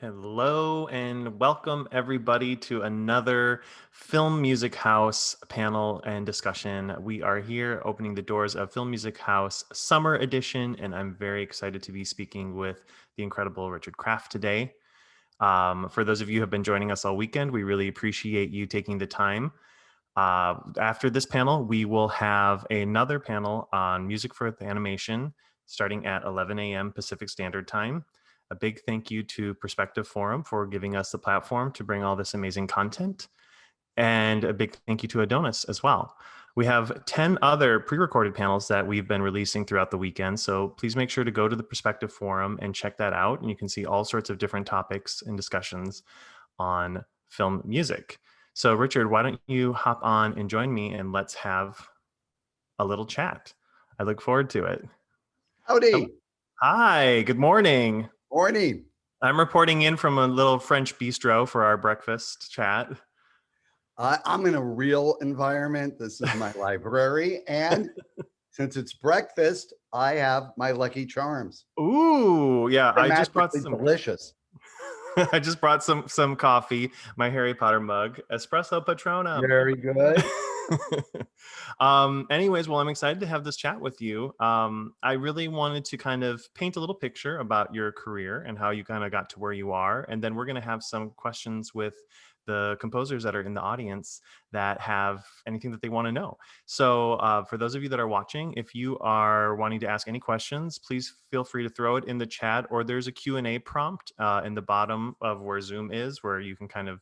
Hello and welcome everybody to another Film Music House panel and discussion. We are here opening the doors of Film Music House Summer Edition, and I'm very excited to be speaking with the incredible Richard Kraft today. For those of you who have been joining us all weekend, we really appreciate you taking the time. After this panel, we will have another panel on music for the animation starting at 11 a.m. Pacific Standard Time. A big thank you to Perspective Forum for giving us the platform to bring all this amazing content. And a big thank you to Adonis as well. We have 10 other pre-recorded panels that we've been releasing throughout the weekend. So please make sure to go to the Perspective Forum and check that out. And you can see all sorts of different topics and discussions on film music. So Richard, why don't you hop on and join me and let's have a little chat. I look forward to it. Howdy. Hi, good morning. Morning. I'm reporting in from a little French bistro for our breakfast chat. I'm in a real environment. This is my library. And since it's breakfast, I have my Lucky Charms. Ooh, yeah. They're magically delicious. I just brought some coffee, my Harry Potter mug, espresso Patronum. Very good. Anyways, well, I'm excited to have this chat with you. I really wanted to kind of paint a little picture about your career and how you kind of got to where you are. And then we're going to have some questions with the composers that are in the audience that have anything that they want to know. So for those of you that are watching, if you are wanting to ask any questions, please feel free to throw it in the chat, or there's a Q&A prompt in the bottom of where Zoom is, where you can kind of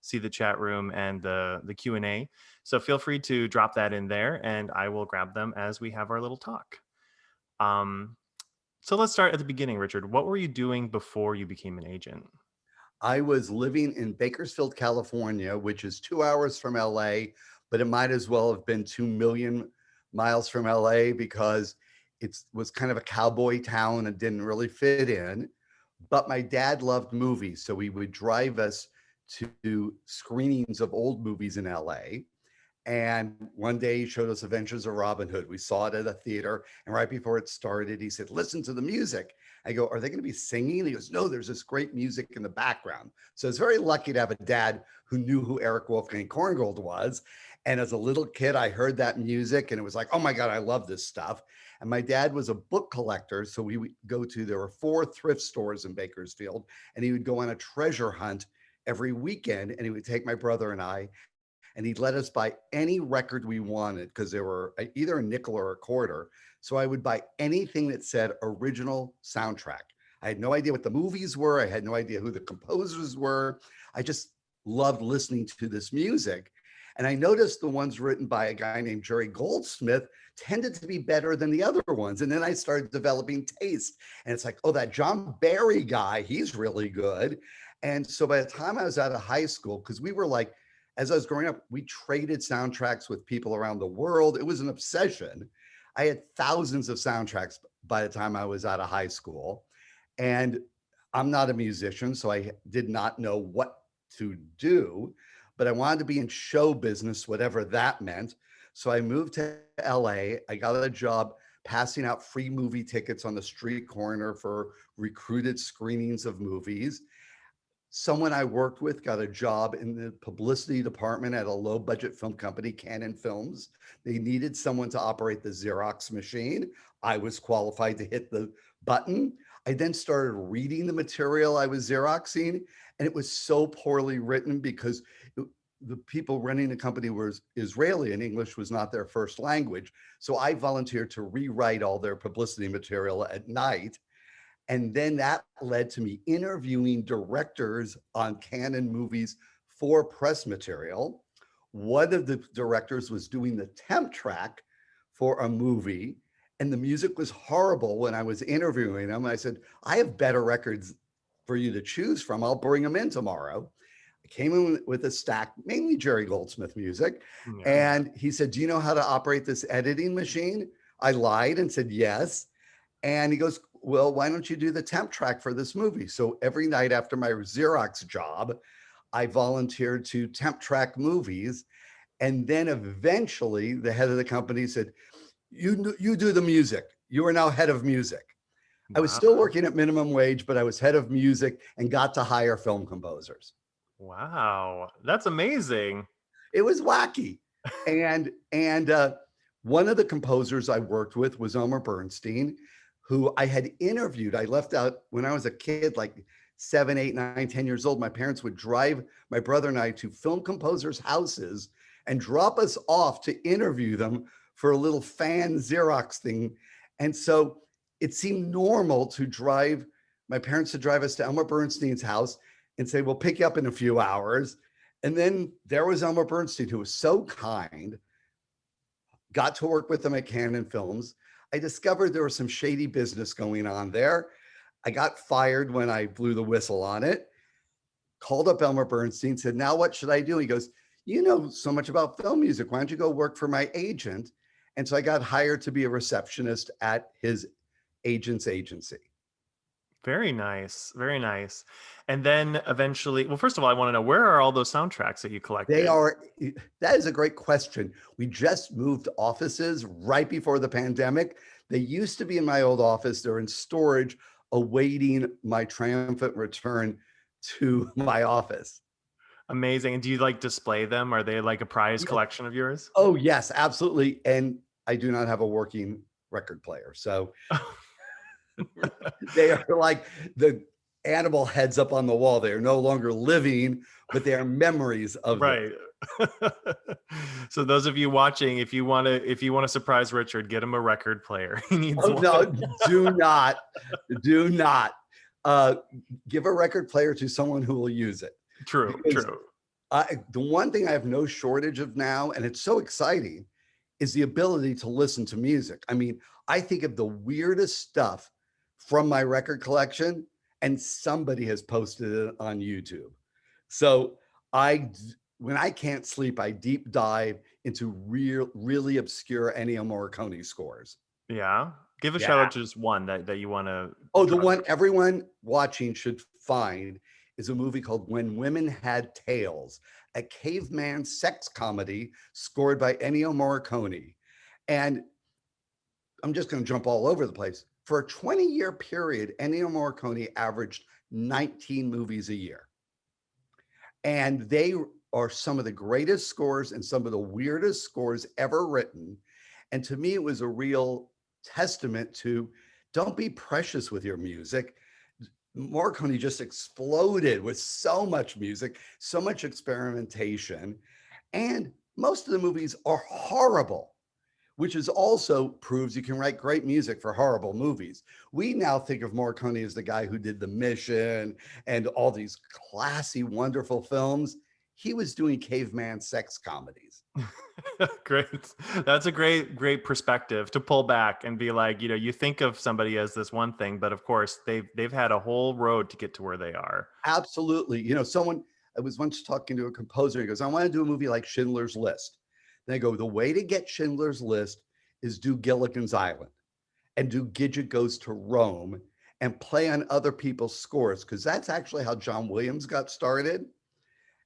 see the chat room and the Q&A. So feel free to drop that in there and I will grab them as we have our little talk. So let's start at the beginning, Richard. What were you doing before you became an agent? I was living in Bakersfield, California, which is 2 hours from LA, but it might as well have been 2 million miles from LA because it was kind of a cowboy town and didn't really fit in. But my dad loved movies, so he would drive us to screenings of old movies in LA. And one day he showed us Adventures of Robin Hood. We saw it at a theater. And right before it started, he said, listen to the music. I go, are they going to be singing? And he goes, no, there's this great music in the background. So I was very lucky to have a dad who knew who Eric Wolfgang Korngold was. And as a little kid, I heard that music and it was like, oh my God, I love this stuff. And my dad was a book collector. So we would go to, there were 4 thrift stores in Bakersfield, and he would go on a treasure hunt every weekend. And he would take my brother and I, and he'd let us buy any record we wanted because they were either a nickel or a quarter. So I would buy anything that said original soundtrack. I had no idea what the movies were. I had no idea who the composers were. I just loved listening to this music. And I noticed the ones written by a guy named Jerry Goldsmith tended to be better than the other ones. And then I started developing taste. And it's like, oh, that John Barry guy, he's really good. And so by the time I was out of high school, because we were like, as I was growing up, we traded soundtracks with people around the world. It was an obsession. I had thousands of soundtracks by the time I was out of high school. And I'm not a musician, so I did not know what to do, but I wanted to be in show business, whatever that meant. So I moved to LA. I got a job passing out free movie tickets on the street corner for recruited screenings of movies. Someone I worked with got a job in the publicity department at a low budget film company, Canon Films. They needed someone to operate the Xerox machine. I was qualified to hit the button. I then started reading the material I was Xeroxing, and it was so poorly written because the people running the company were Israeli and English was not their first language. So I volunteered to rewrite all their publicity material at night. And then that led to me interviewing directors on Canon movies for press material. One of the directors was doing the temp track for a movie, and the music was horrible when I was interviewing him. I said, I have better records for you to choose from. I'll bring them in tomorrow. I came in with a stack, mainly Jerry Goldsmith music. Yeah. And he said, do you know how to operate this editing machine? I lied and said, yes. And he goes, well, why don't you do the temp track for this movie? So every night after my Xerox job, I volunteered to temp track movies. And then eventually the head of the company said, you do the music. You are now head of music. I was still Wow. working at minimum wage, but I was head of music and got to hire film composers. Wow. That's amazing. It was wacky. And one of the composers I worked with was Omar Bernstein, who I had interviewed. I left out when I was a kid, like 7, 8, 9, 10 years old. My parents would drive my brother and I to film composers' houses and drop us off to interview them for a little fan Xerox thing. And so it seemed normal to drive my parents to drive us to Elmer Bernstein's house and say, we'll pick you up in a few hours. And then there was Elmer Bernstein, who was so kind, got to work with them at Canon Films. I discovered there was some shady business going on there. I got fired when I blew the whistle on it, called up Elmer Bernstein, said, now what should I do? He goes, you know so much about film music. Why don't you go work for my agent? And so I got hired to be a receptionist at his agent's agency. Very nice. Very nice. And then eventually, well, first of all, I want to know, where are all those soundtracks that you They collected? are, that is a great question. We just moved offices right before the pandemic. They used to be in my old office. They're in storage, awaiting my triumphant return to my office. Amazing. And do you like display them? Are they like a prized Yeah. collection of yours? Oh, yes, absolutely. And I do not have a working record player. So they are like the animal heads up on the wall. They are no longer living, but they are memories of this. Right. So those of you watching, if you want to surprise Richard, get him a record player. He needs Oh, one. no, do not uh, give a record player to someone who will use it. True, Because true. the one thing I have no shortage of now, and it's so exciting, is the ability to listen to music. I mean, I think of the weirdest stuff from my record collection, and somebody has posted it on YouTube. So when I can't sleep, I deep dive into really obscure Ennio Morricone scores. Yeah. Give a shout Yeah. out to just one that you want to Oh, the drop. one everyone watching should find is a movie called When Women Had Tails, a caveman sex comedy scored by Ennio Morricone. And I'm just going to jump all over the place. For a 20-year period, Ennio Morricone averaged 19 movies a year. And they are some of the greatest scores and some of the weirdest scores ever written. And to me, it was a real testament to don't be precious with your music. Morricone just exploded with so much music, so much experimentation. And most of the movies are horrible, which is also proves you can write great music for horrible movies. We now think of Morricone as the guy who did The Mission and all these classy, wonderful films. He was doing caveman sex comedies. Great. That's a great perspective to pull back and be like, you think of somebody as this one thing, but of course they've had a whole road to get to where they are. Absolutely. I was once talking to a composer. He goes, I want to do a movie like Schindler's List. Then I go, the way to get Schindler's List is do Gilligan's Island and do Gidget Goes to Rome and play on other people's scores, because that's actually how John Williams got started.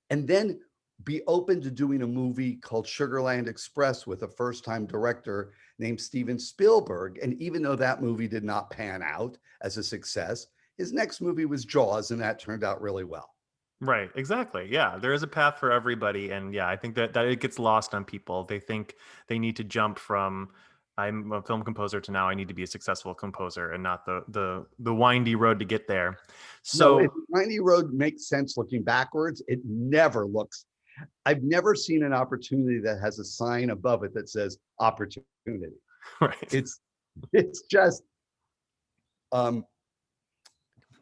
And then be open to doing a movie called Sugarland Express with a first-time director named Steven Spielberg. And even though that movie did not pan out as a success, his next movie was Jaws, and that turned out really well. Right, exactly. Yeah, there is a path for everybody, and yeah, I think that it gets lost on people. They think they need to jump from I'm a film composer to now I need to be a successful composer, and not the windy road to get there. No, if So Windy Road makes sense looking backwards, it never looks. I've never seen an opportunity that has a sign above it that says opportunity. right. It's just um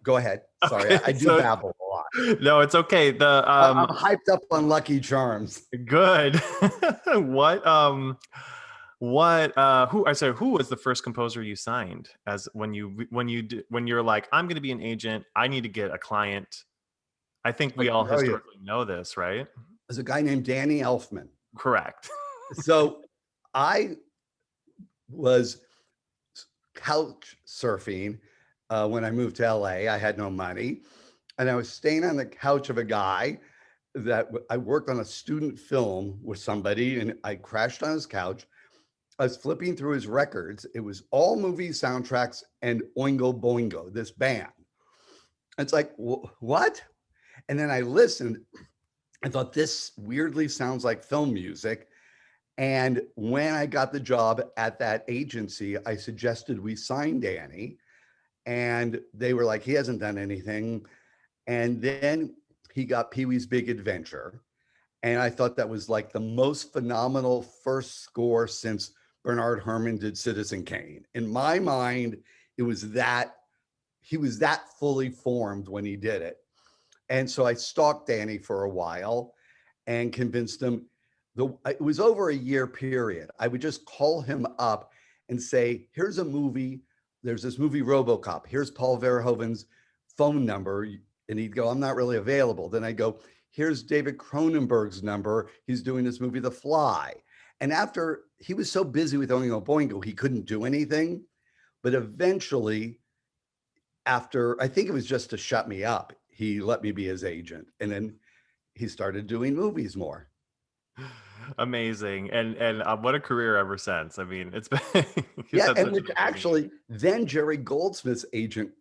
go ahead. Sorry, Okay, I do so babble a lot. no, it's okay. The I'm hyped up on Lucky Charms. good. Who was the first composer you signed as when you're like, I'm going to be an agent, I need to get a client. I think I we all can tell you, historically know this, right? there's a guy named Danny Elfman. Correct. So I was couch surfing when I moved to LA. I had no money. And I was staying on the couch of a guy that I worked on a student film with somebody, and I crashed on his couch. I was flipping through his records. It was all movie soundtracks and Oingo Boingo, this band. It's like, what? And then I listened. I thought this weirdly sounds like film music. And when I got the job at that agency, I suggested we sign Danny. And they were like, he hasn't done anything. And then he got Pee-wee's Big Adventure. And I thought that was like the most phenomenal first score since Bernard Herrmann did Citizen Kane. In my mind, it was that he was that fully formed when he did it. And so I stalked Danny for a while and convinced him. It was over a year period. I would just call him up and say, here's a movie. There's this movie RoboCop. Here's Paul Verhoeven's phone number. And he'd go, I'm not really available. Then I go, here's David Cronenberg's number. He's doing this movie, The Fly. And after he was so busy with Oingo Boingo, he couldn't do anything. But eventually, after, I think it was just to shut me up, he let me be his agent. And then he started doing movies more. Amazing. And what a career ever since. I mean, it's been yeah, and which actually then Jerry Goldsmith's agent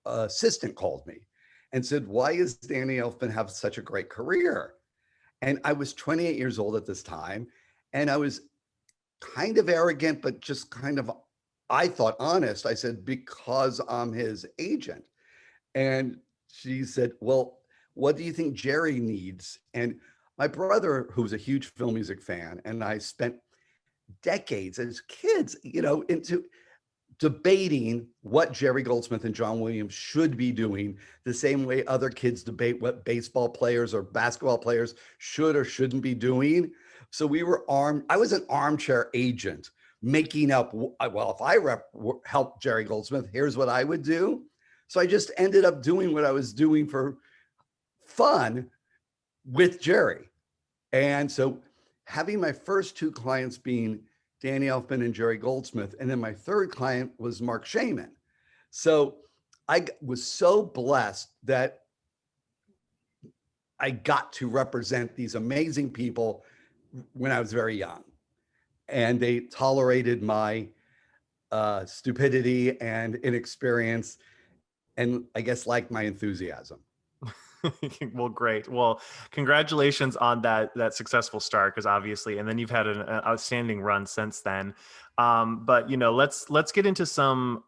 assistant called me and said, why does Danny Elfman have such a great career? And I was 28 years old at this time, and I was kind of arrogant, but just kind of, I thought, honest. I said, because I'm his agent. And she said, well, what do you think Jerry needs? And my brother, who's a huge film music fan, and I spent decades as kids, into debating what Jerry Goldsmith and John Williams should be doing, the same way other kids debate what baseball players or basketball players should or shouldn't be doing. So we were I was an armchair agent making up, well, if I helped Jerry Goldsmith, here's what I would do. So I just ended up doing what I was doing for fun with Jerry. And so having my first two clients being Danny Elfman and Jerry Goldsmith, and then my third client was Mark Shaman. So I was so blessed that I got to represent these amazing people when I was very young. And they tolerated my stupidity and inexperience, and I guess liked my enthusiasm. Well, great. Well, congratulations on that successful start, because obviously, and then you've had an outstanding run since then. But let's get into some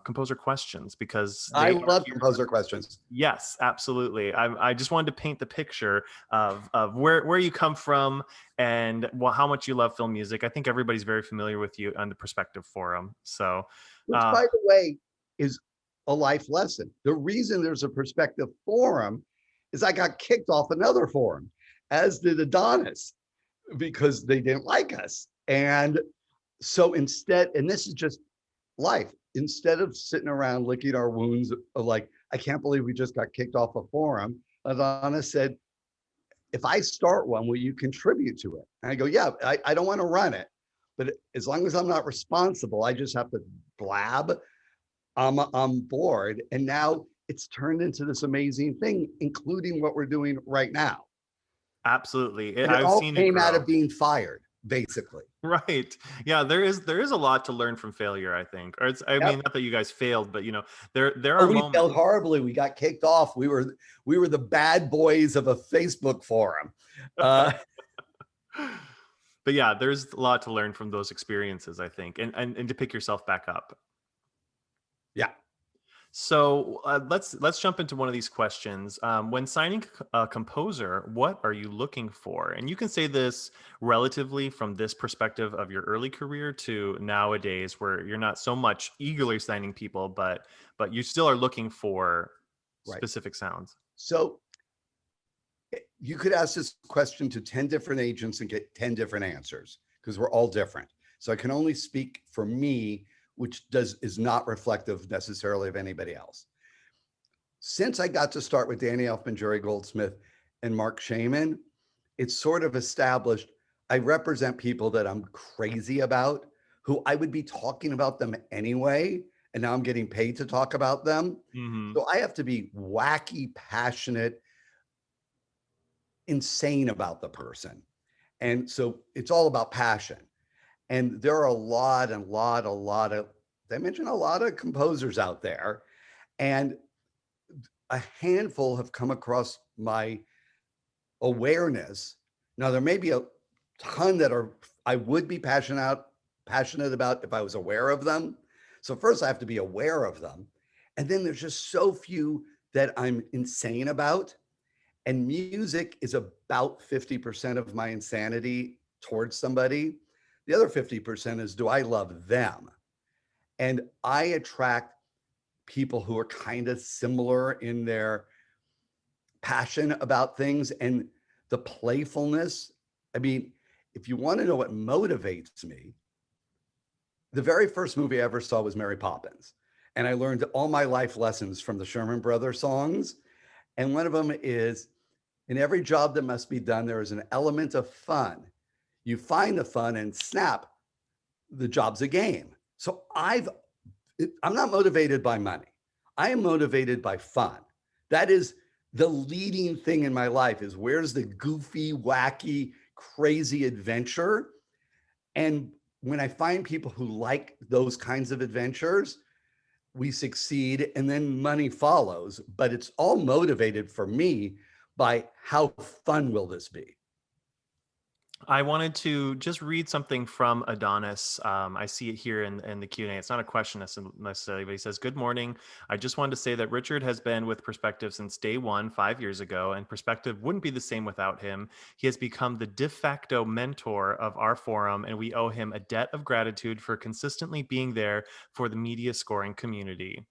composer questions, because I love composer questions. Yes, absolutely. I just wanted to paint the picture of where you come from and how much you love film music. I think everybody's very familiar with you on the Perspective Forum. So, which, by the way, is a life lesson. The reason there's a Perspective Forum is I got kicked off another forum, as did Adonis, because they didn't like us. And so instead, and this is just life, instead of sitting around licking our wounds like, I can't believe we just got kicked off a forum, Adonis said, if I start one, will you contribute to it? And I go, yeah, I don't want to run it, but as long as I'm not responsible, I just have to blab, I'm on board. And now it's turned into this amazing thing, including what we're doing right now. Absolutely. It all came out of being fired, basically. Right. Yeah, there is a lot to learn from failure, I think. Or I mean, not that you guys failed, but there are we moments. failed horribly. We got kicked off. We were the bad boys of a Facebook forum. But yeah, there's a lot to learn from those experiences, I think, and to pick yourself back up. Yeah. So let's jump into one of these questions. When signing a composer, what are you looking for? And you can say this relatively from this perspective of your early career to nowadays, where you're not so much eagerly signing people, but you still are looking for specific sounds. So you could ask this question to 10 different agents and get 10 different answers, because we're all different. So I can only speak for me, which is not reflective necessarily of anybody else. Since I got to start with Danny Elfman, Jerry Goldsmith, and Mark Shaman, it's sort of established I represent people that I'm crazy about, who I would be talking about them anyway, and now I'm getting paid to talk about them. Mm-hmm. So I have to be wacky, passionate, insane about the person. And so it's all about passion. And there are I mentioned a lot of composers out there, and a handful have come across my awareness. Now, there may be a ton that I would be passionate about if I was aware of them. So first I have to be aware of them. And then there's just so few that I'm insane about. And music is about 50% of my insanity towards somebody. The other 50% is, do I love them? And I attract people who are kind of similar in their passion about things and the playfulness. I mean, if you want to know what motivates me, the very first movie I ever saw was Mary Poppins. And I learned all my life lessons from the Sherman Brothers songs. And one of them is, in every job that must be done, there is an element of fun. You find the fun and snap, the job's a game. So I'm not motivated by money. I am motivated by fun. That is the leading thing in my life, is where's the goofy, wacky, crazy adventure? And when I find people who like those kinds of adventures, we succeed, and then money follows. But it's all motivated for me by how fun will this be? I wanted to just read something from Adonis. I see it here in the Q&A. It's not a question necessarily, but he says, "Good morning. I just wanted to say that Richard has been with Perspective since day one, 5 years ago, and Perspective wouldn't be the same without him. He has become the de facto mentor of our forum, and we owe him a debt of gratitude for consistently being there for the media scoring community."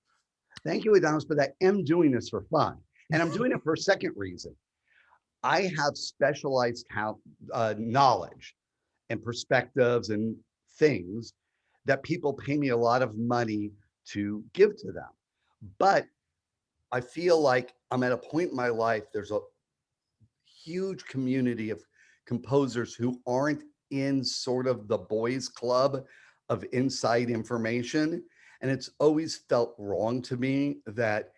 Thank you, Adonis, but I am doing this for fun. And I'm doing it for a second reason. I have specialized knowledge and perspectives and things that people pay me a lot of money to give to them. But I feel like I'm at a point in my life, there's a huge community of composers who aren't in sort of the boys club of inside information. And it's always felt wrong to me that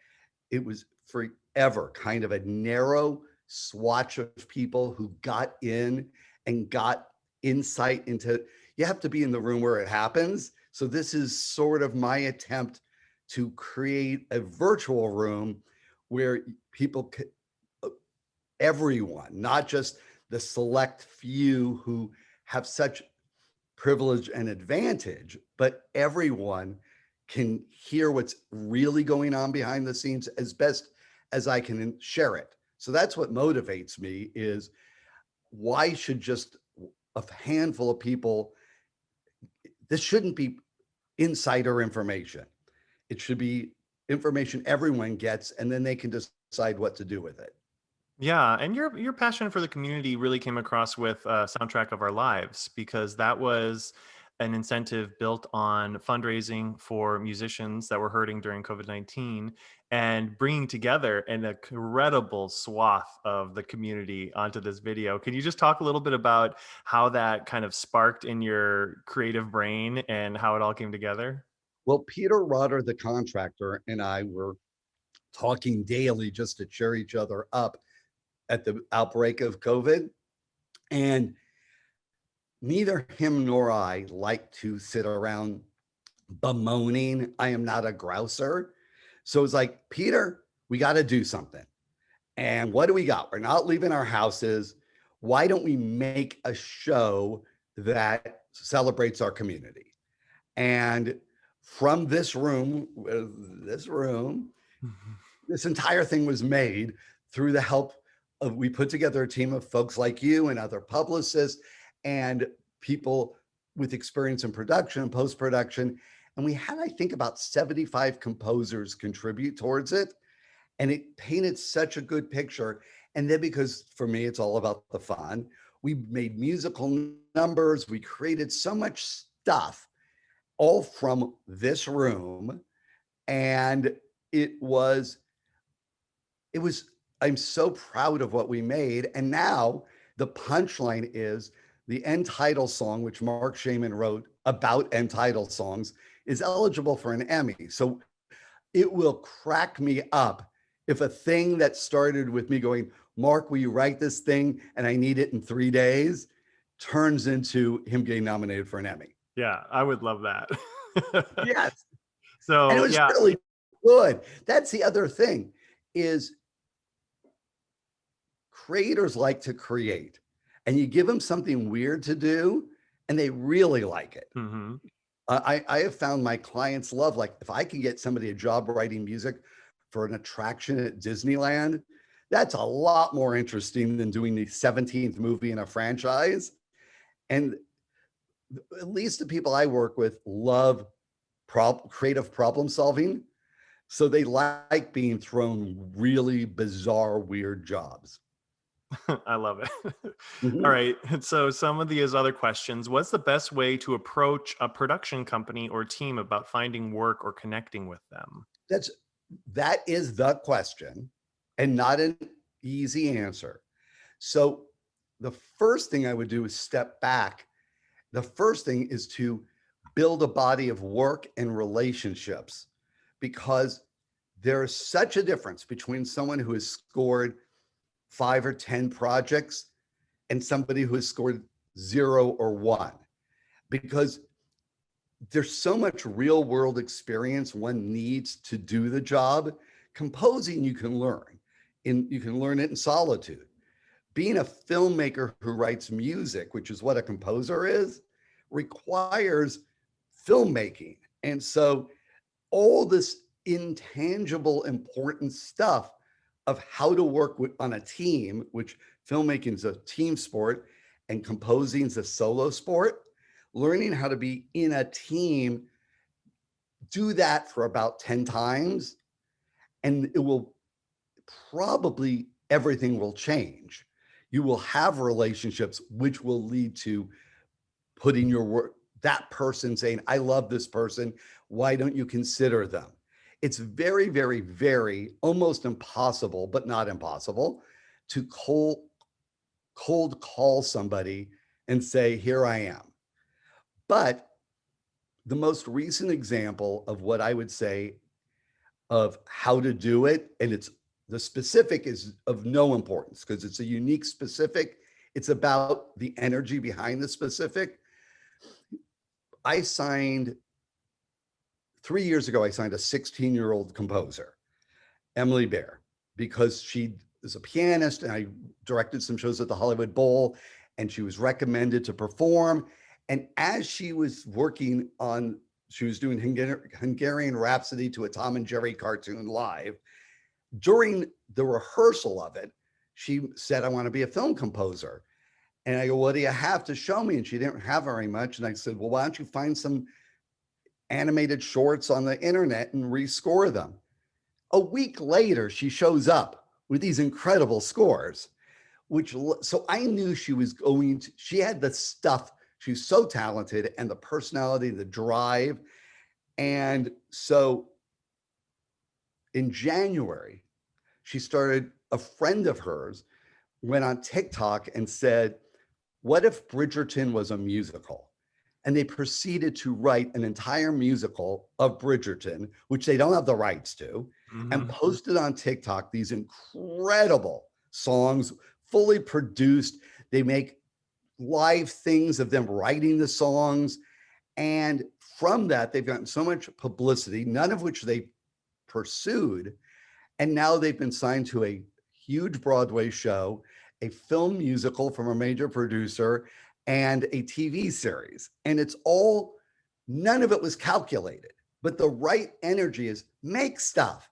it was forever kind of a narrow swatch of people who got in and got insight into, you have to be in the room where it happens. So this is sort of my attempt to create a virtual room where people, everyone, not just the select few who have such privilege and advantage, but everyone can hear what's really going on behind the scenes as best as I can share it. So that's what motivates me, is why should just a handful of people, this shouldn't be insider information. It should be information everyone gets, and then they can decide what to do with it. Yeah, and your passion for the community really came across with Soundtrack of Our Lives, because that was an incentive built on fundraising for musicians that were hurting during COVID-19 and bringing together an incredible swath of the community onto this video. Can you just talk a little bit about how that kind of sparked in your creative brain and how it all came together? Well, Peter Rodder, the contractor, and I were talking daily just to cheer each other up at the outbreak of COVID. And neither him nor I like to sit around bemoaning, I am not a grouser. So it's like, Peter, we got to do something. And what do we got? We're not leaving our houses. Why don't we make a show that celebrates our community? And from this entire thing was made through the help of, we put together a team of folks like you and other publicists and people with experience in production and post-production. And we had, I think, about 75 composers contribute towards it. And it painted such a good picture. And then, because for me, it's all about the fun, we made musical numbers. We created so much stuff all from this room. And it was, I'm so proud of what we made. And now the punchline is the end title song, which Mark Shaman wrote about end title songs, is eligible for an Emmy. So it will crack me up if a thing that started with me going, Mark, will you write this thing? And I need it in 3 days, turns into him getting nominated for an Emmy. Yeah, I would love that. Yes. And it So was yeah. really good. That's the other thing is creators like to create, and you give them something weird to do and they really like it. Mhm. I have found my clients love, like, if I can get somebody a job writing music for an attraction at Disneyland, that's a lot more interesting than doing the 17th movie in a franchise. And at least the people I work with love creative problem solving. So they like being thrown really bizarre, weird jobs. I love it. All Mhm. right. So some of these other questions. What's the best way to approach a production company or team about finding work or connecting with them? That's that is the question, and not an easy answer. So the first thing I would do is step back. The first thing is to build a body of work and relationships, because there is such a difference between someone who has scored 5 or 10 projects and somebody who has scored 0 or 1, because there's so much real world experience one needs to do the job. Composing, you can learn it in solitude. Being a filmmaker who writes music, which is what a composer is, requires filmmaking. And so all this intangible important stuff of how to work on a team, which filmmaking is a team sport and composing is a solo sport, learning how to be in a team, do that for about 10 times, and it will probably everything will change. You will have relationships which will lead to putting your work, that person saying, I love this person. Why don't you consider them? It's very, very, very almost impossible, but not impossible, to cold call somebody and say, here I am. But the most recent example of what I would say of how to do it, and it's the specific is of no importance because it's a unique specific. It's about the energy behind the specific. I signed 3 years ago, I signed a 16-year-old composer, Emily Bear, because she is a pianist and I directed some shows at the Hollywood Bowl and she was recommended to perform. And as she was working on, she was doing Hungarian Rhapsody to a Tom and Jerry cartoon live. During the rehearsal of it, she said, I want to be a film composer. And I go, what do you have to show me? And she didn't have very much. And I said, well, why don't you find some animated shorts on the internet and rescore them? A week later, she shows up with these incredible scores, so I knew she was going to, she had the stuff. She was so talented and the personality, the drive. And so in January, a friend of hers went on TikTok and said, what if Bridgerton was a musical? And they proceeded to write an entire musical of Bridgerton, which they don't have the rights to, and Mhm. posted on TikTok these incredible songs, fully produced. They make live things of them writing the songs. And from that, they've gotten so much publicity, none of which they pursued. And now they've been signed to a huge Broadway show, a film musical from a major producer, and a TV series. And it's all, none of it was calculated, but the right energy is make stuff.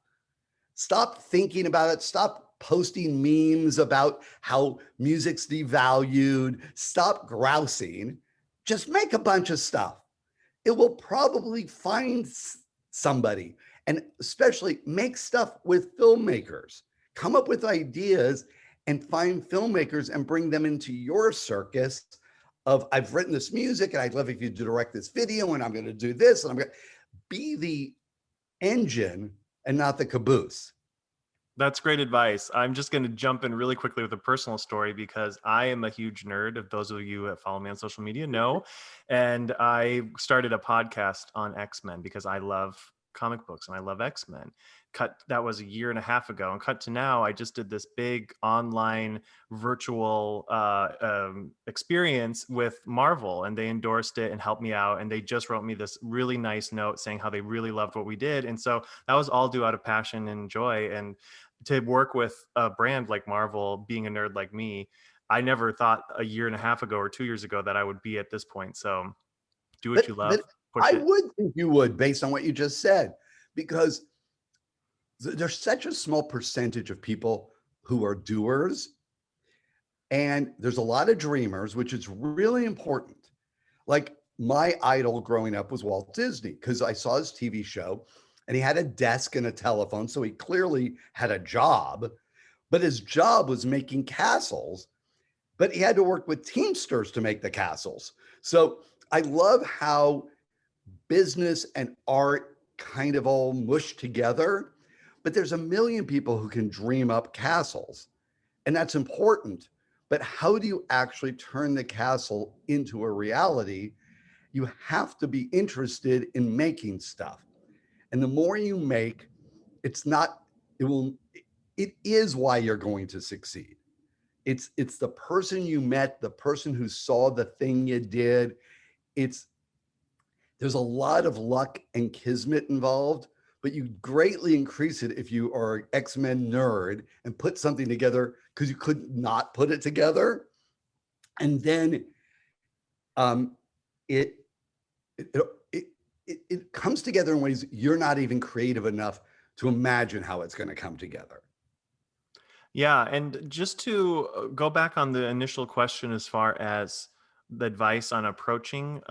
Stop thinking about it. Stop posting memes about how music's devalued. Stop grousing. Just make a bunch of stuff. It will probably find somebody, and especially make stuff with filmmakers. Come up with ideas and find filmmakers and bring them into your circus of, I've written this music and I'd love if you direct this video and I'm going to do this and I'm going to be the engine and not the caboose. That's great advice. I'm just going to jump in really quickly with a personal story because I am a huge nerd. If those of you that follow me on social media know, and I started a podcast on X-Men because I love comic books and I love X-Men. Cut that was a year and a half ago, and cut to now, I just did this big online virtual experience with Marvel, and they endorsed it and helped me out, and they just wrote me this really nice note saying how they really loved what we did. And so that was all due out of passion and joy. And to work with a brand like Marvel, being a nerd like me, I never thought a year and a half ago or 2 years ago that I would be at this point. So do what you love, But push I it. would think you would based on what you just said, because there's such a small percentage of people who are doers, and there's a lot of dreamers, which is really important. Like my idol growing up was Walt Disney because I saw his TV show and he had a desk and a telephone. So he clearly had a job, but his job was making castles, but he had to work with Teamsters to make the castles. So I love how business and art kind of all mush together, but there's a million people who can dream up castles, and that's important. But how do you actually turn the castle into a reality? You have to be interested in making stuff. And the more you make, it's not, it will, it is why you're going to succeed. It's the person you met, the person who saw the thing you did. It's There's a lot of luck and kismet involved, but you greatly increase it if you are an X-Men nerd and put something together because you could not put it together. And then um, it, it, it, it comes together in ways you're not even creative enough to imagine how it's going to come together. Yeah, and just to go back on the initial question as far as the advice on approaching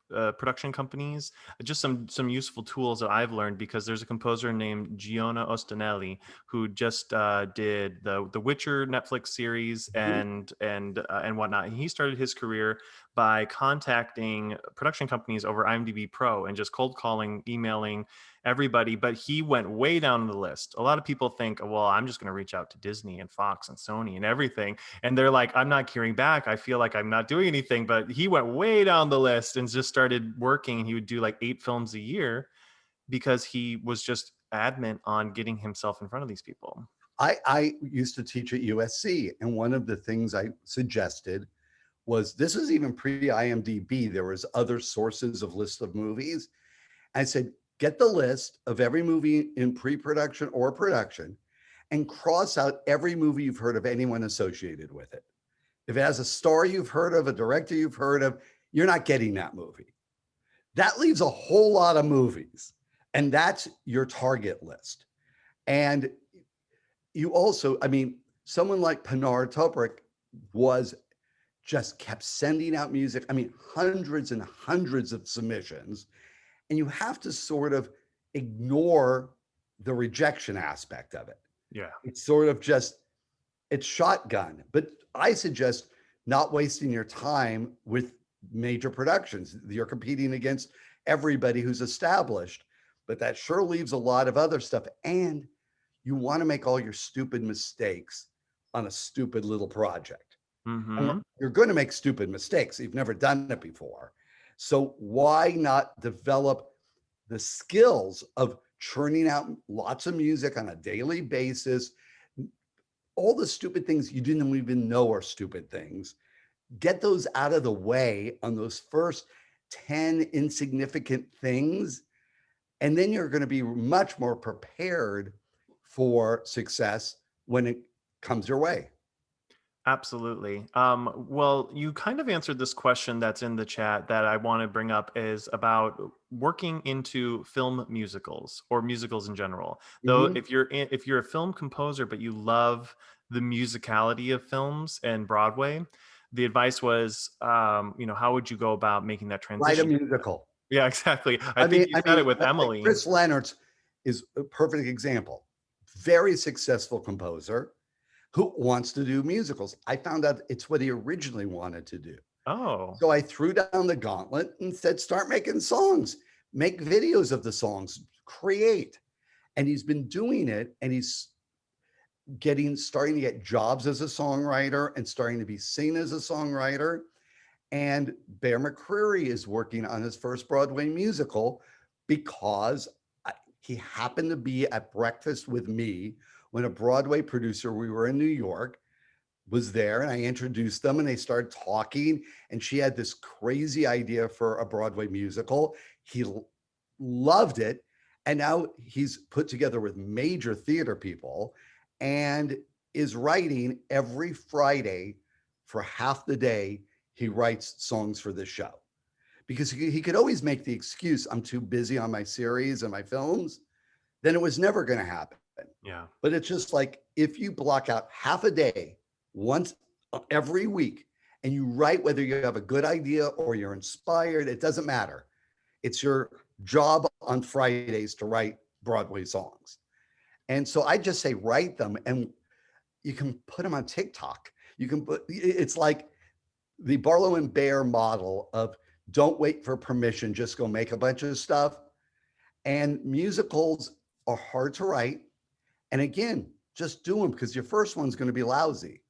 production companies, just some useful tools that I've learned, because there's a composer named Giona Ostinelli who just did the Witcher Netflix series and whatnot. And he started his career by contacting production companies over IMDb Pro and just cold calling, emailing everybody. But he went way down the list. A lot of people think, well, I'm just going to reach out to Disney and Fox and Sony and everything, and they're like, I'm not hearing back, I feel like I'm not doing anything. But he went way down the list and just started working. He would do like 8 films a year because he was just adamant on getting himself in front of these people. I used to teach at USC, and one of the things I suggested was, this is even pre-IMDb, there was other sources of lists of movies. I said, get the list of every movie in pre-production or production and cross out every movie you've heard of anyone associated with it. If it has a star you've heard of, a director you've heard of, you're not getting that movie. That leaves a whole lot of movies, and that's your target list. And you also, I mean, someone like Pinar Tobrick was just kept sending out music. I mean, hundreds and hundreds of submissions. And you have to sort of ignore the rejection aspect of it. Yeah. It's sort of just, it's shotgun. But I suggest not wasting your time with major productions. You're competing against everybody who's established, but that sure leaves a lot of other stuff. And you want to make all your stupid mistakes on a stupid little project. And Mm-hmm. you're going to make stupid mistakes. You've never done it before. So why not develop the skills of churning out lots of music on a daily basis? All the stupid things you didn't even know are stupid things. Get those out of the way on those first 10 insignificant things. And then you're going to be much more prepared for success when it comes your way. Absolutely. Well, you kind of answered this question that's in the chat that I want to bring up, is about working into film musicals or musicals in general. Though Mhm. if you're a film composer but you love the musicality of films and Broadway, the advice was, how would you go about making that Write a transition? musical. Yeah, exactly. I I think mean, you I said mean, it with like Emily. Chris Leonard is a perfect example. Very successful composer who wants to do musicals. I found out it's what he originally wanted to do. Oh, So I threw down the gauntlet and said, start making songs, make videos of the songs, create. And he's been doing it, and he's starting to get jobs as a songwriter and starting to be seen as a songwriter. And Bear McCreary is working on his first Broadway musical because he happened to be at breakfast with me when a Broadway producer, we were in New York, was there, and I introduced them and they started talking, and she had this crazy idea for a Broadway musical. He loved it, and now he's put together with major theater people and is writing every Friday for half the day. He writes songs for this show because he could always make the excuse, I'm too busy on my series and my films. Then it was never going to happen. Yeah. But it's just like, if you block out half a day once every week and you write, whether you have a good idea or you're inspired, it doesn't matter. It's your job on Fridays to write Broadway songs. And so I just say, write them, and you can put them on TikTok. You can put, it's like the Barlow and Bear model of don't wait for permission, just go make a bunch of stuff. And musicals are hard to write. And again, just do them, because your first one's going to be lousy.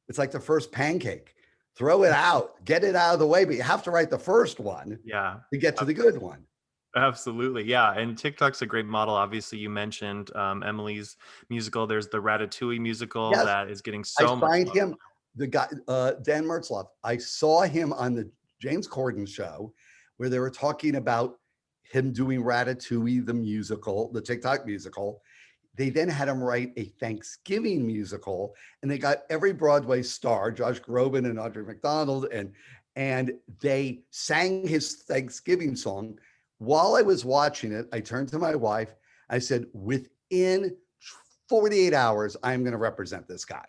It's like the first pancake. Throw it out, get it out of the way, but you have to write the first one to get to the good one. Absolutely. Yeah. And TikTok's a great model. Obviously, you mentioned Emily's musical. There's the Ratatouille musical Yes, that is getting I so much signed love. him, the guy, Dan Mertzloff. I saw him on the James Corden show where they were talking about him doing Ratatouille, the musical, the TikTok musical. They then had him write a Thanksgiving musical, and they got every Broadway star, Josh Groban and Audrey McDonald, and they sang his Thanksgiving song. While I was watching it, I turned to my wife. I said, within 48 hours, I'm going to represent this guy.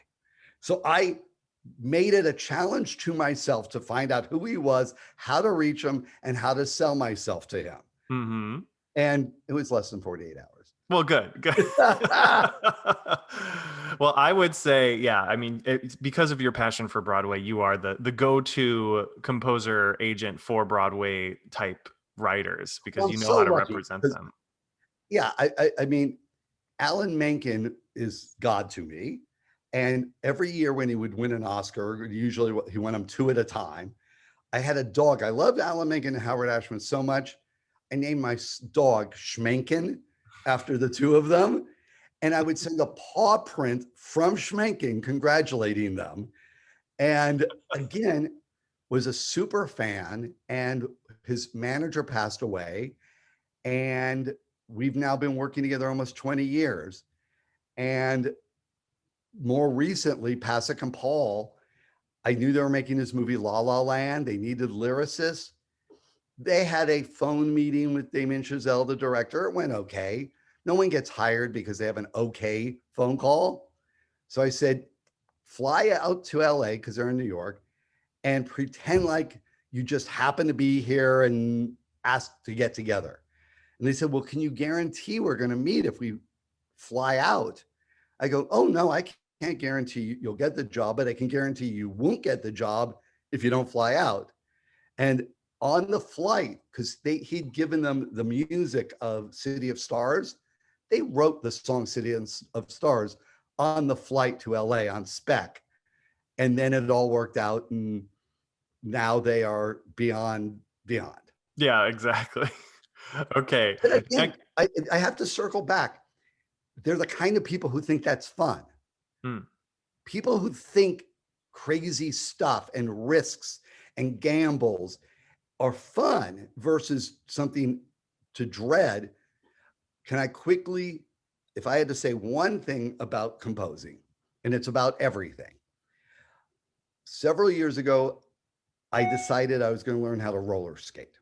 So I made it a challenge to myself to find out who he was, how to reach him, and how to sell myself to him. Mm-hmm. And it was less than 48 hours. Well, good. Well, I would say, yeah, I mean, it's because of your passion for Broadway, you are the go-to composer agent for Broadway type writers, because Well, I'm you know so how to lucky represent because, them. yeah, I mean, Alan Menken is God to me. And every year when he would win an Oscar, usually he won them two at a time. I had a dog. I loved Alan Menken and Howard Ashman so much. I named my dog Schmenken after the two of them. And I would send a paw print from Schmenken congratulating them. And again, was a super fan, and his manager passed away. And we've now been working together almost 20 years. And more recently, Pasek and Paul, I knew they were making this movie La La Land. They needed lyricists. They had a phone meeting with Damien Chazelle, the director. It went okay. No one gets hired because they have an okay phone call. So I said, fly out to LA, because they're in New York, and pretend like you just happen to be here and ask to get together. And they said, well, can you guarantee we're going to meet if we fly out? I go, oh, no, I can't guarantee you'll get the job, but I can guarantee you won't get the job if you don't fly out. And on the flight, because he'd given them the music of City of Stars, they wrote the song City of Stars on the flight to LA on spec. And then it all worked out, and now they are beyond. Yeah, exactly. Okay. But again, I have to circle back. They're the kind of people who think that's fun. People who think crazy stuff and risks and gambles are fun versus something to dread. Can I quickly, if I had to say one thing about composing, and it's about everything. Several years ago, I decided I was going to learn how to roller skate.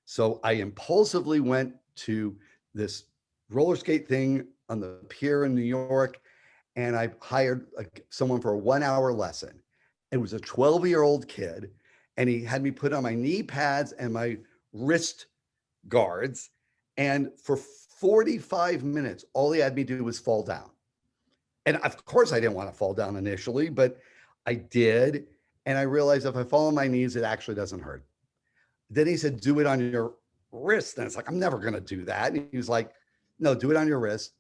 So I impulsively went to this roller skate thing on the pier in New York, and I hired someone for a 1 hour lesson. It was a 12-year-old kid, and he had me put on my knee pads and my wrist guards. And for 45 minutes, all he had me do was fall down. And of course, I didn't want to fall down initially, but I did. And I realized if I fall on my knees, it actually doesn't hurt. Then he said, do it on your wrist. And it's like, I'm never going to do that. And he was like, no, do it on your wrist.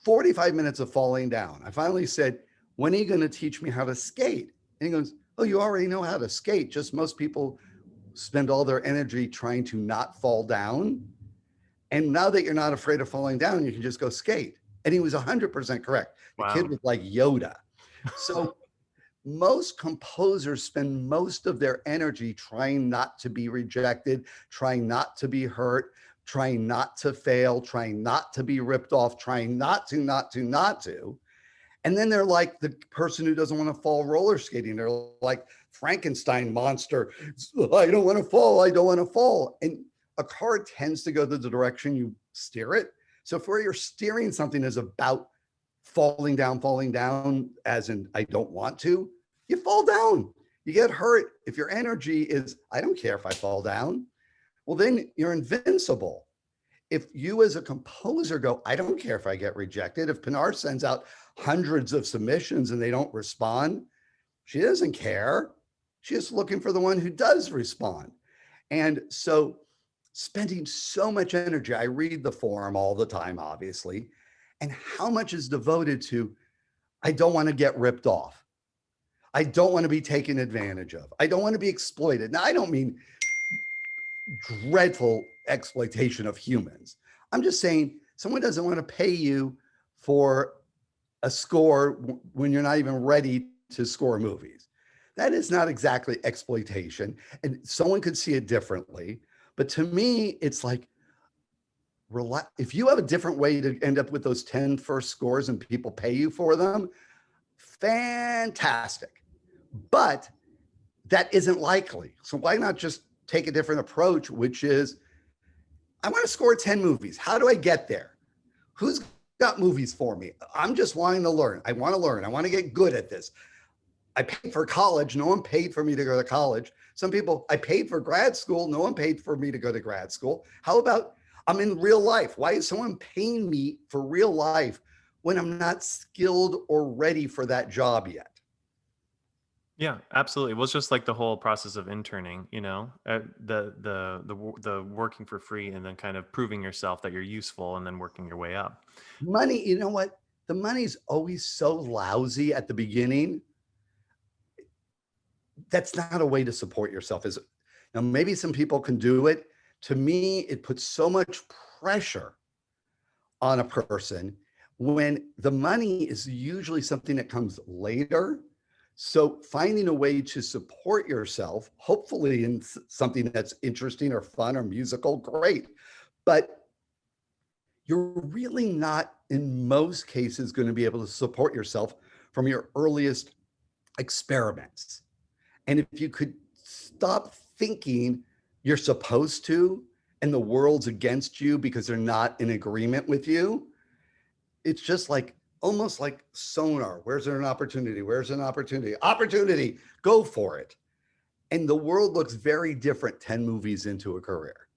45 minutes of falling down. I finally said, when are you going to teach me how to skate? And he goes, oh, you already know how to skate. Just most people spend all their energy trying to not fall down. And now that you're not afraid of falling down, you can just go skate. And he was 100% correct. The kid Wow. was like Yoda. So most composers spend most of their energy trying not to be rejected, trying not to be hurt, trying not to fail, trying not to be ripped off, trying not to. And then they're like the person who doesn't want to fall roller skating. They're like Frankenstein monster. I don't want to fall. I don't want to fall. And a car tends to go the direction you steer it. So if where you're steering something is about falling down, as in I don't want to, you fall down. You get hurt. If your energy is, I don't care if I fall down, well, then you're invincible. If you as a composer go, I don't care if I get rejected. If Pinar sends out hundreds of submissions and they don't respond, she doesn't care. She's looking for the one who does respond. And so spending so much energy, I read the forum all the time, obviously, and how much is devoted to, I don't want to get ripped off. I don't want to be taken advantage of. I don't want to be exploited. Now, I don't mean dreadful exploitation of humans. I'm just saying someone doesn't want to pay you for a score when you're not even ready to score movies. That is not exactly exploitation, and someone could see it differently. But to me, it's like, if you have a different way to end up with those 10 first scores and people pay you for them, fantastic. But that isn't likely. So why not just take a different approach, which is, I want to score 10 movies. How do I get there? Who's got movies for me? I'm just wanting to learn. I want to learn. I want to get good at this. I paid for college. No one paid for me to go to college. Some people, I paid for grad school. No one paid for me to go to grad school. How about I'm in real life? Why is someone paying me for real life when I'm not skilled or ready for that job yet? Yeah, absolutely. Well, it's just like the whole process of interning, the working for free and then kind of proving yourself that you're useful and then working your way up. Money, you know what? The money's always so lousy at the beginning. That's not a way to support yourself. Is now maybe some people can do it. To me, it puts so much pressure on a person when the money is usually something that comes later. So finding a way to support yourself, hopefully in something that's interesting or fun or musical, great. But you're really not, in most cases, going to be able to support yourself from your earliest experiments. And if you could stop thinking you're supposed to and the world's against you because they're not in agreement with you, it's just like almost like sonar. Where's there an opportunity? Where's an opportunity? Opportunity, go for it. And the world looks very different 10 movies into a career.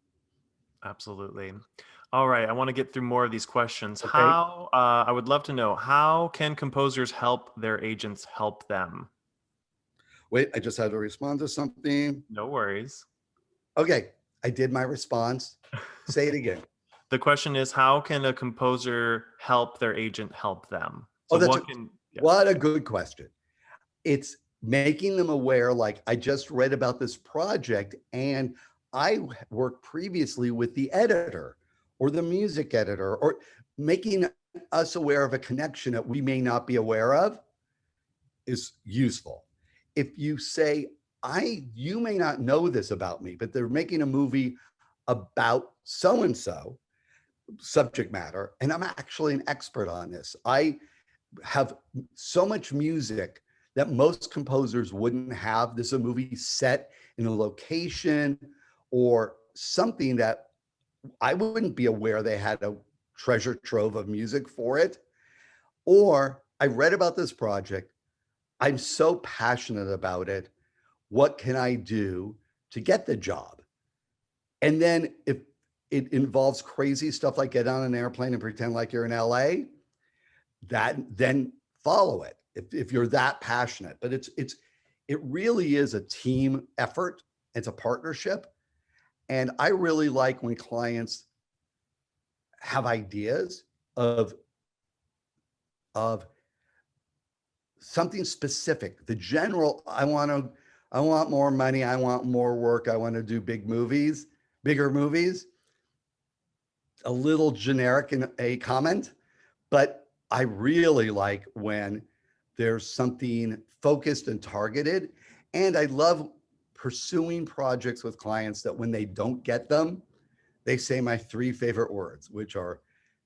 Absolutely. All right, I want to get through more of these questions. Okay. I would love to know, how can composers help their agents help them? Wait, I just had to respond to something. No worries. Okay, I did my response. Say it again. The question is, how can a composer help their agent help them? Oh, So what can, yeah. what a good question. It's making them aware, like, I just read about this project and I worked previously with the editor or the music editor, or making us aware of a connection that we may not be aware of is useful. If you say, you may not know this about me, but they're making a movie about so-and-so subject matter, and I'm actually an expert on this. I have so much music that most composers wouldn't have. This is a movie set in a location or something that I wouldn't be aware they had a treasure trove of music for it. Or I read about this project. I'm so passionate about it. What can I do to get the job? And then if it involves crazy stuff like get on an airplane and pretend like you're in LA, then follow it if you're that passionate. But it really is a team effort. It's a partnership. And I really like when clients have ideas of something specific. The general, I want more money, I want more work, I want to do bigger movies. a little generic in a comment, but I really like when there's something focused and targeted. And I love pursuing projects with clients that when they don't get them, they say my three favorite words, which are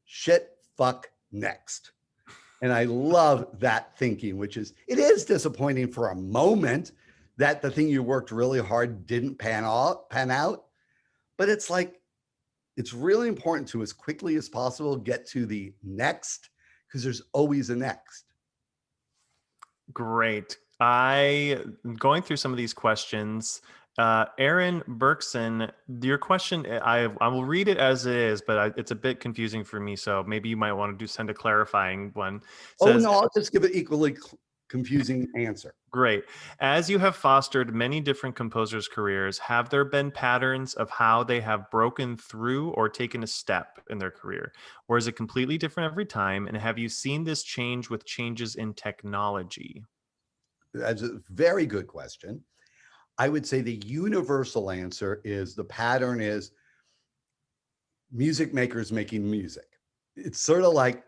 shit, fuck, next. And I love that thinking, which is, it is disappointing for a moment that the thing you worked really hard didn't pan out. But it's like, it's really important to, as quickly as possible, get to the next, because there's always a next. Great. Going through some of these questions. Aaron Berkson, your question, I will read it as it is, but it's a bit confusing for me. So maybe you might want to send a clarifying one. It Oh, says, no, I'll just give an equally confusing answer. great. As you have fostered many different composers' careers, have there been patterns of how they have broken through or taken a step in their career? Or is it completely different every time? And have you seen this change with changes in technology? That's a very good question. I would say the universal answer is the pattern is music makers making music. It's sort of like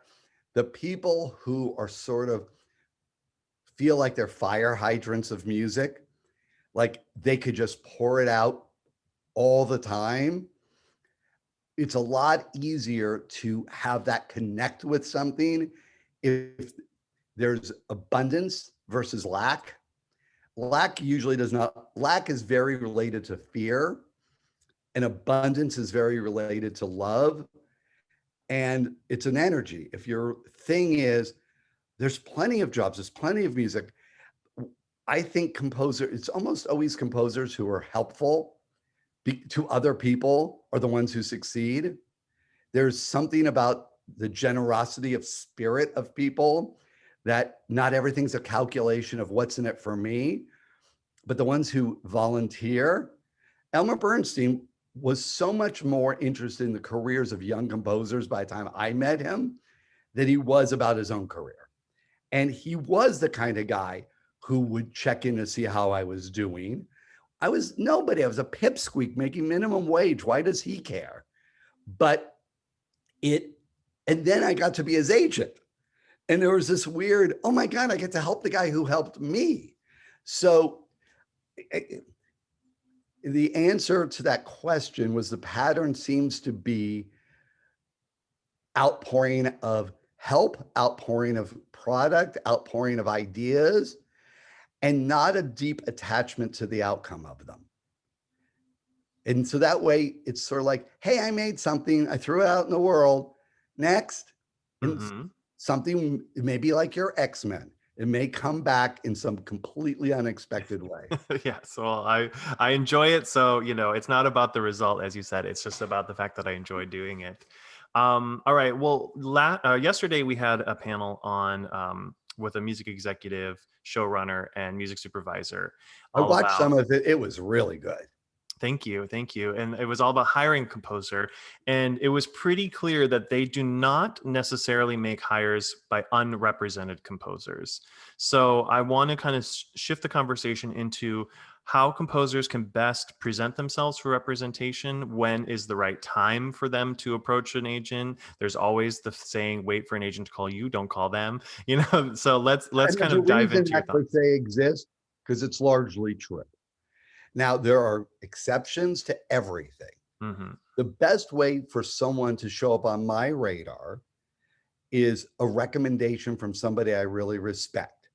the people who are sort of feel like they're fire hydrants of music, like they could just pour it out all the time. It's a lot easier to have that connect with something if there's abundance versus lack. Lack usually does not, lack is very related to fear, and abundance is very related to love. And it's an energy. If your thing is, there's plenty of jobs, there's plenty of music. I think it's almost always composers who are helpful to other people are the ones who succeed. There's something about the generosity of spirit of people that not everything's a calculation of what's in it for me, but the ones who volunteer. Elmer Bernstein was so much more interested in the careers of young composers by the time I met him than he was about his own career. And he was the kind of guy who would check in to see how I was doing. I was nobody. I was a pipsqueak making minimum wage. Why does he care? But and then I got to be his agent. And there was this weird, oh my God, I get to help the guy who helped me. So the answer to that question was the pattern seems to be outpouring of help, outpouring of product, outpouring of ideas, and not a deep attachment to the outcome of them. And so that way it's sort of like, hey, I made something, I threw it out in the world. Next. And something maybe like your X-Men. It may come back in some completely unexpected way. Yeah, so I enjoy it. So, it's not about the result, as you said. It's just about the fact that I enjoy doing it. All right. Well, yesterday we had a panel on with a music executive, showrunner, and music supervisor. I watched some of it. It was really good. Thank you. Thank you. And it was all about hiring a composer. And it was pretty clear that they do not necessarily make hires by unrepresented composers. So I want to kind of shift the conversation into how composers can best present themselves for representation. When is the right time for them to approach an agent? There's always the saying, wait for an agent to call you, don't call them. So let's kind of dive into your thoughts. They exist because it's largely true. Now, there are exceptions to everything. Mm-hmm. The best way for someone to show up on my radar is a recommendation from somebody I really respect.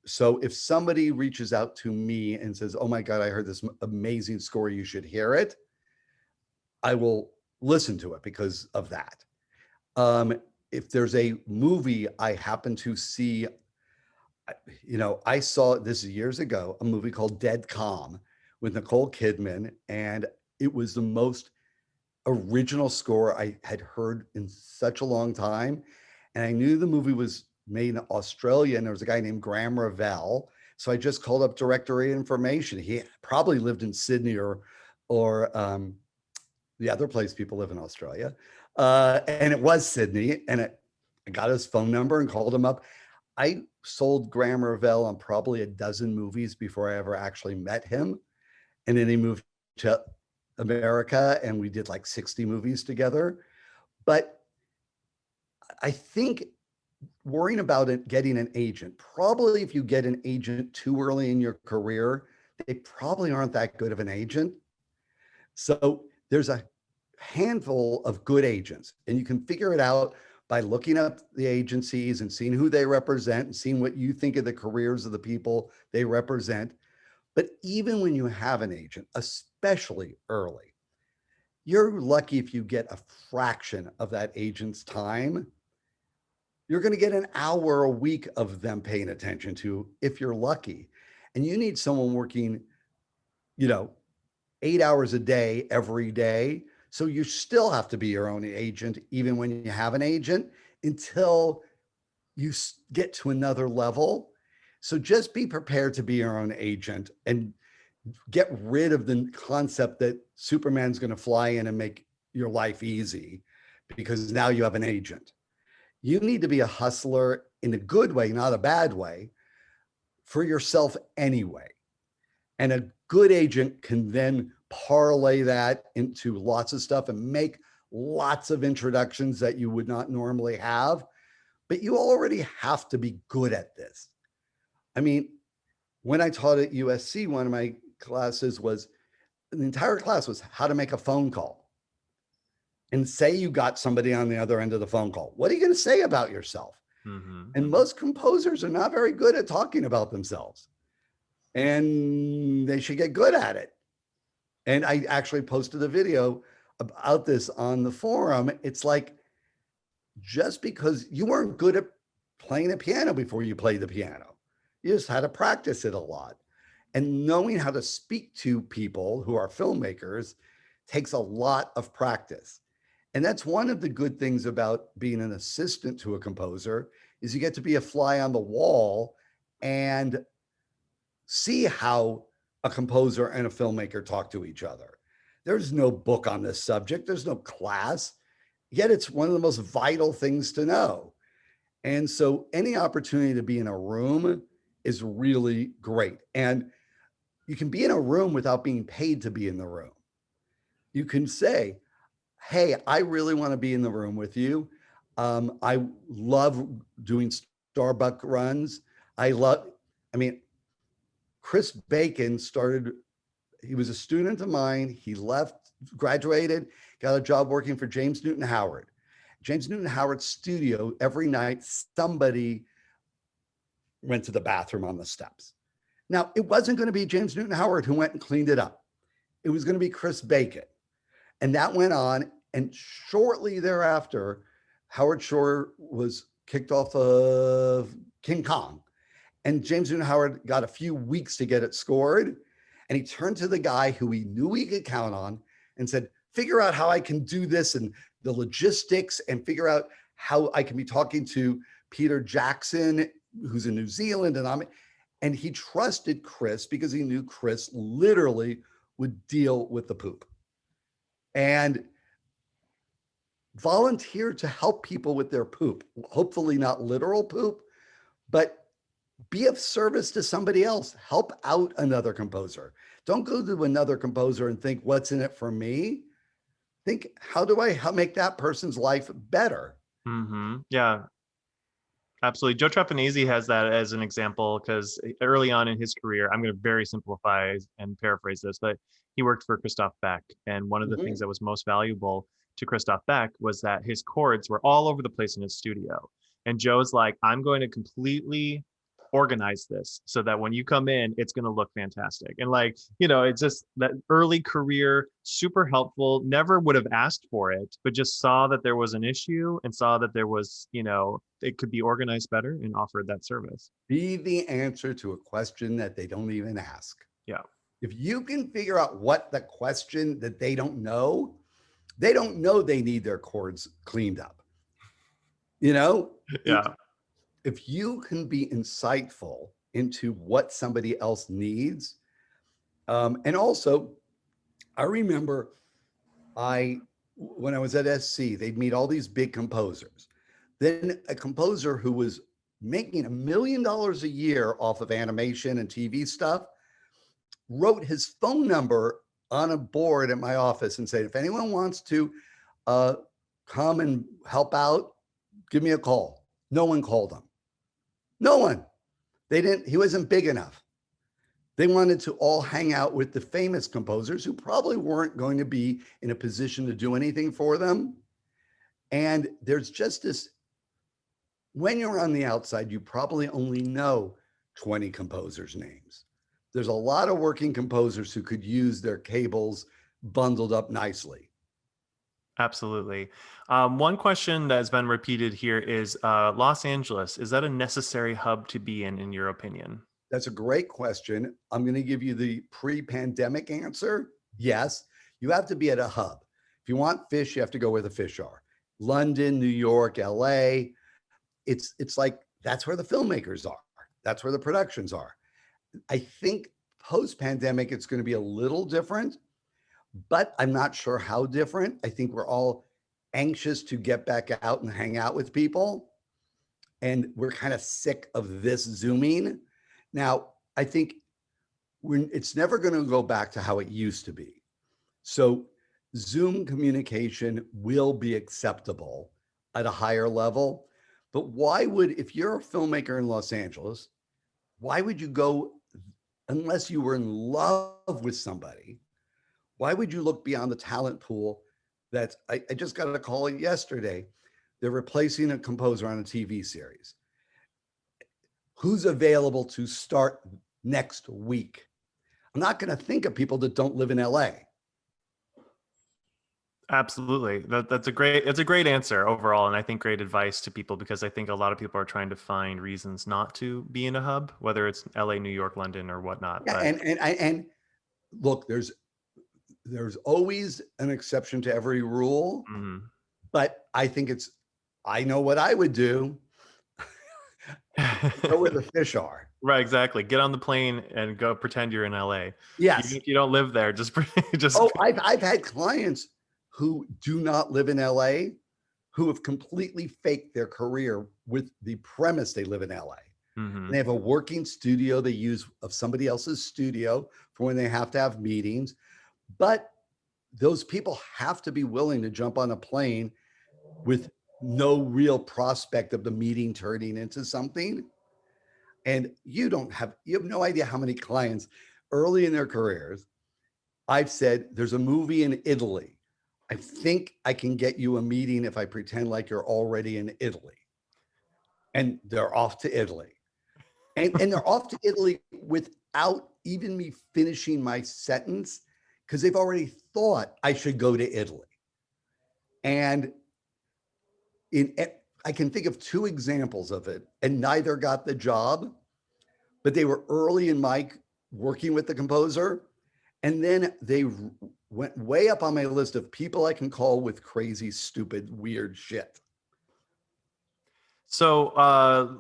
So if somebody reaches out to me and says, oh my God, I heard this amazing score, you should hear it, I will listen to it because of that. If there's a movie I happen to see, I saw this years ago, a movie called Dead Calm with Nicole Kidman, and it was the most original score I had heard in such a long time. And I knew the movie was made in Australia, and there was a guy named Graham Revell. So I just called up directory information. He probably lived in Sydney or the other place people live in Australia. And it was Sydney, and I got his phone number and called him up. I sold Graham Revell on probably a dozen movies before I ever actually met him. And then he moved to America, and we did like 60 movies together. But I think worrying about it, getting an agent, probably if you get an agent too early in your career, they probably aren't that good of an agent. So there's a handful of good agents, and you can figure it out by looking up the agencies and seeing who they represent and seeing what you think of the careers of the people they represent. But even when you have an agent, especially early, you're lucky if you get a fraction of that agent's time. You're going to get an hour a week of them paying attention to if you're lucky. And you need someone working, you know, 8 hours a day, every day. So you still have to be your own agent, even when you have an agent, until you get to another level. So just be prepared to be your own agent and get rid of the concept that Superman's going to fly in and make your life easy because now you have an agent. You need to be a hustler in a good way, not a bad way, for yourself anyway. And a good agent can then parlay that into lots of stuff and make lots of introductions that you would not normally have. But you already have to be good at this. I mean, when I taught at USC, one of my classes was, the entire class was how to make a phone call. And say you got somebody on the other end of the phone call. What are you going to say about yourself? Mm-hmm. And most composers are not very good at talking about themselves. And they should get good at it. And I actually posted a video about this on the forum. It's like, just because you weren't good at playing a piano before you played the piano, you just had to practice it a lot. And knowing how to speak to people who are filmmakers takes a lot of practice. And that's one of the good things about being an assistant to a composer is you get to be a fly on the wall and see how a composer and a filmmaker talk to each other. There's no book on this subject. There's no class, yet it's one of the most vital things to know. And so any opportunity to be in a room is really great. And you can be in a room without being paid to be in the room. You can say, hey, I really want to be in the room with you. I love doing Starbucks runs. I mean, Chris Bacon started, he was a student of mine. He left, graduated, got a job working for James Newton Howard. James Newton Howard's studio, every night, somebody went to the bathroom on the steps. Now, it wasn't going to be James Newton Howard who went and cleaned it up. It was going to be Chris Bacon. And that went on. And shortly thereafter, Howard Shore was kicked off of King Kong. And James Newton Howard got a few weeks to get it scored. And he turned to the guy who he knew he could count on and said, figure out how I can do this and the logistics and figure out how I can be talking to Peter Jackson, who's in New Zealand. And he trusted Chris because he knew Chris literally would deal with the poop. And volunteer to help people with their poop, hopefully not literal poop, but be of service to somebody else. Help out another composer. Don't go to another composer and think, what's in it for me? Think, how do I make that person's life better? Mm-hmm. Yeah, absolutely. Joe Trapanese has that as an example because early on in his career, I'm going to very simplify and paraphrase this, but he worked for Christoph Beck. And one of the things that was most valuable to Christoph Beck was that his chords were all over the place in his studio. And Joe's like, I'm going to completely organize this so that when you come in, it's going to look fantastic. And like, you know, it's just that early career, super helpful, never would have asked for it, but just saw that there was an issue and saw that there was, you know, it could be organized better and offered that service. Be the answer to a question that they don't even ask. Yeah. If you can figure out what the question that they don't know they need their chords cleaned up. You know? Yeah. If you can be insightful into what somebody else needs, and also, I remember when I was at SC, they'd meet all these big composers. Then a composer who was making $1 million a year off of animation and TV stuff wrote his phone number on a board at my office and said, if anyone wants to uh, come and help out, give me a call. No one called him. No one. They didn't, he wasn't big enough. They wanted to all hang out with the famous composers who probably weren't going to be in a position to do anything for them. And there's just this, when you're on the outside, you probably only know 20 composers' names. There's a lot of working composers who could use their cables bundled up nicely. Absolutely. One question that has been repeated here is Los Angeles. Is that a necessary hub to be in your opinion? That's a great question. I'm going to give you the pre-pandemic answer. Yes, you have to be at a hub. If you want fish, you have to go where the fish are. London, New York, LA. It's like that's where the filmmakers are. That's where the productions are. I think post-pandemic, it's going to be a little different, but I'm not sure how different. I think we're all anxious to get back out and hang out with people. And we're kind of sick of this Zooming. Now, I think it's never going to go back to how it used to be. So Zoom communication will be acceptable at a higher level. But why would, if you're a filmmaker in Los Angeles, why would you go, unless you were in love with somebody, why would you look beyond the talent pool? That I just got a call yesterday. They're replacing a composer on a TV series. Who's available to start next week? I'm not going to think of people that don't live in LA. Absolutely. It's a great answer overall. And I think great advice to people, because I think a lot of people are trying to find reasons not to be in a hub, whether it's LA, New York, London, or whatnot. Yeah, and look, there's always an exception to every rule, but I think I know what I would do. Go where the fish are. Right, exactly. Get on the plane and go pretend you're in LA. Yes. Even if you don't live there, just Oh, I've had clients who do not live in LA who have completely faked their career with the premise they live in LA. And they have a working studio they use of somebody else's studio for when they have to have meetings. But those people have to be willing to jump on a plane with no real prospect of the meeting turning into something. And you have no idea how many clients early in their careers I've said, there's a movie in Italy. I think I can get you a meeting if I pretend like you're already in Italy. And they're off to Italy. And they're off to Italy without even me finishing my sentence, because they've already thought I should go to Italy. And I can think of two examples of it, and neither got the job, but they were early in my working with the composer. And then they went way up on my list of people I can call with crazy, stupid, weird shit. So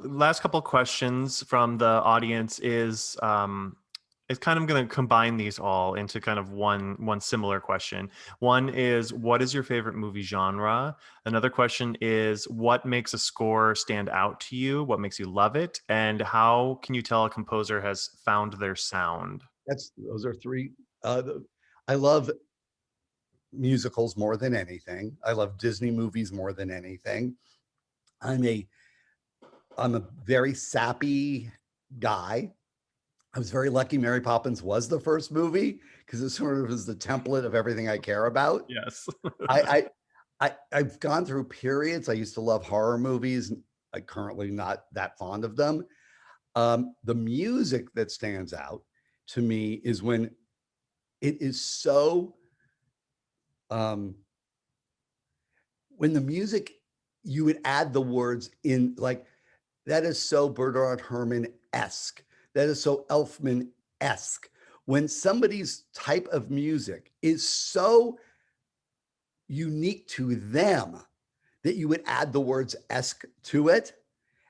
last couple questions from the audience is it's kind of going to combine these all into kind of one similar question. One is, what is your favorite movie genre? Another question is, what makes a score stand out to you? What makes you love it? And how can you tell a composer has found their sound? Those are three. I love musicals more than anything. I love Disney movies more than anything. I'm a very sappy guy. I was very lucky Mary Poppins was the first movie, because it sort of was the template of everything I care about. Yes. I've gone through periods. I used to love horror movies. I'm currently not that fond of them. The music that stands out to me is when it is so, when the music, you would add the words in, like, that is so Bernard Herrmann-esque. That is so Elfman-esque. When somebody's type of music is so unique to them that you would add the words esque to it.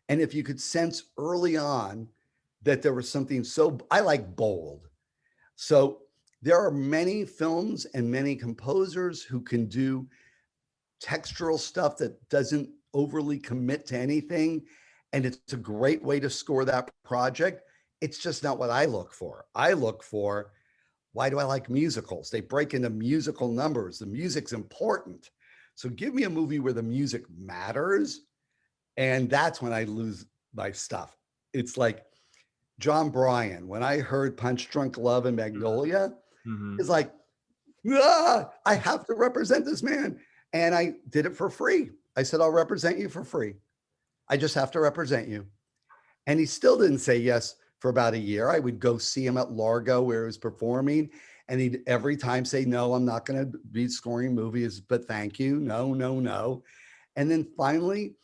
And if you could sense early on that there was something I like bold. So there are many films and many composers who can do textural stuff that doesn't overly commit to anything. And it's a great way to score that project. It's just not what I look for. I look for Why do I like musicals? They break into musical numbers. The music's important. So give me a movie where the music matters. And that's when I lose my stuff. It's like John Bryan. When I heard Punch Drunk Love and Magnolia, Mm-hmm. it's like, I have to represent this man. And I did it for free. I said, I'll represent you for free. I just have to represent you. And he still didn't say yes for about a year. I would go see him at Largo where he was performing. And he'd every time say, no, I'm not going to be scoring movies, but thank you. No, no, no. And then finally,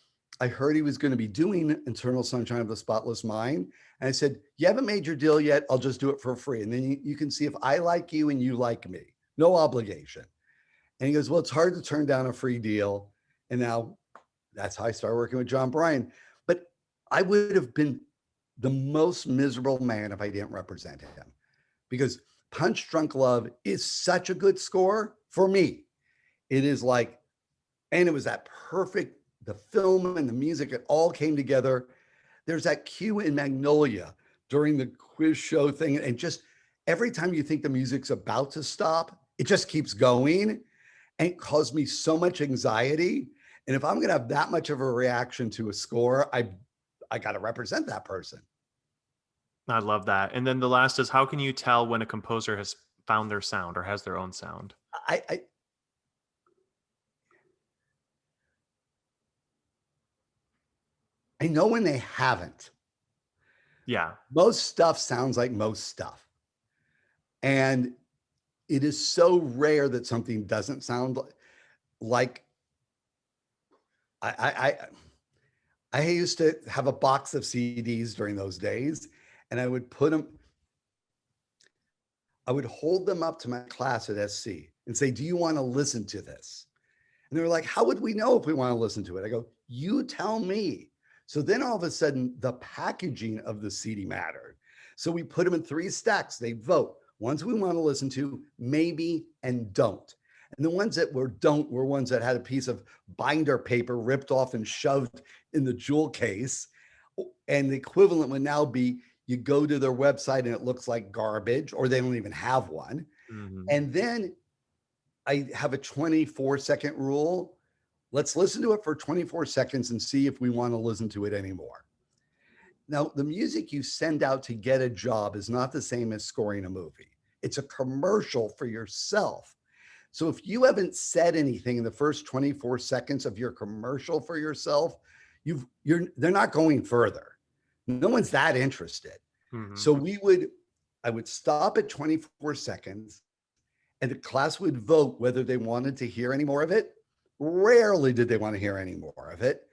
I heard he was going to be doing Eternal Sunshine of the Spotless Mind. And I said, you haven't made your deal yet. I'll just do it for free. And then you can see if I like you and you like me. No obligation. And he goes, well, it's hard to turn down a free deal. And now that's how I started working with John Bryan. But I would have been the most miserable man if I didn't represent him, because Punch Drunk Love is such a good score for me. It is like, and it was that perfect, the film and the music, it all came together. There's that cue in Magnolia during the quiz show thing. And just every time you think the music's about to stop, it just keeps going, and it caused me so much anxiety. And if I'm going to have that much of a reaction to a score, I got to represent that person. I love that. And then the last is, how can you tell when a composer has found their sound or has their own sound? I know when they haven't. Yeah. Most stuff sounds like most stuff. And it is so rare that something doesn't sound like I used to have a box of CDs during those days, and I would hold them up to my class at SC and say, do you want to listen to this? And they were like, how would we know if we want to listen to it? I go, you tell me. So then all of a sudden, the packaging of the CD mattered. So we put them in 3 stacks. They vote. Ones we want to listen to, maybe, and don't. And the ones that don't were ones that had a piece of binder paper ripped off and shoved in the jewel case. And the equivalent would now be you go to their website and it looks like garbage, or they don't even have one. Mm-hmm. And then I have a 24-second rule. Let's listen to it for 24 seconds and see if we want to listen to it anymore. Now, the music you send out to get a job is not the same as scoring a movie. It's a commercial for yourself. So if you haven't said anything in the first 24 seconds of your commercial for yourself, they're not going further. No one's that interested. Mm-hmm. So I would stop at 24 seconds, and the class would vote whether they wanted to hear any more of it. Rarely did they want to hear any more of it.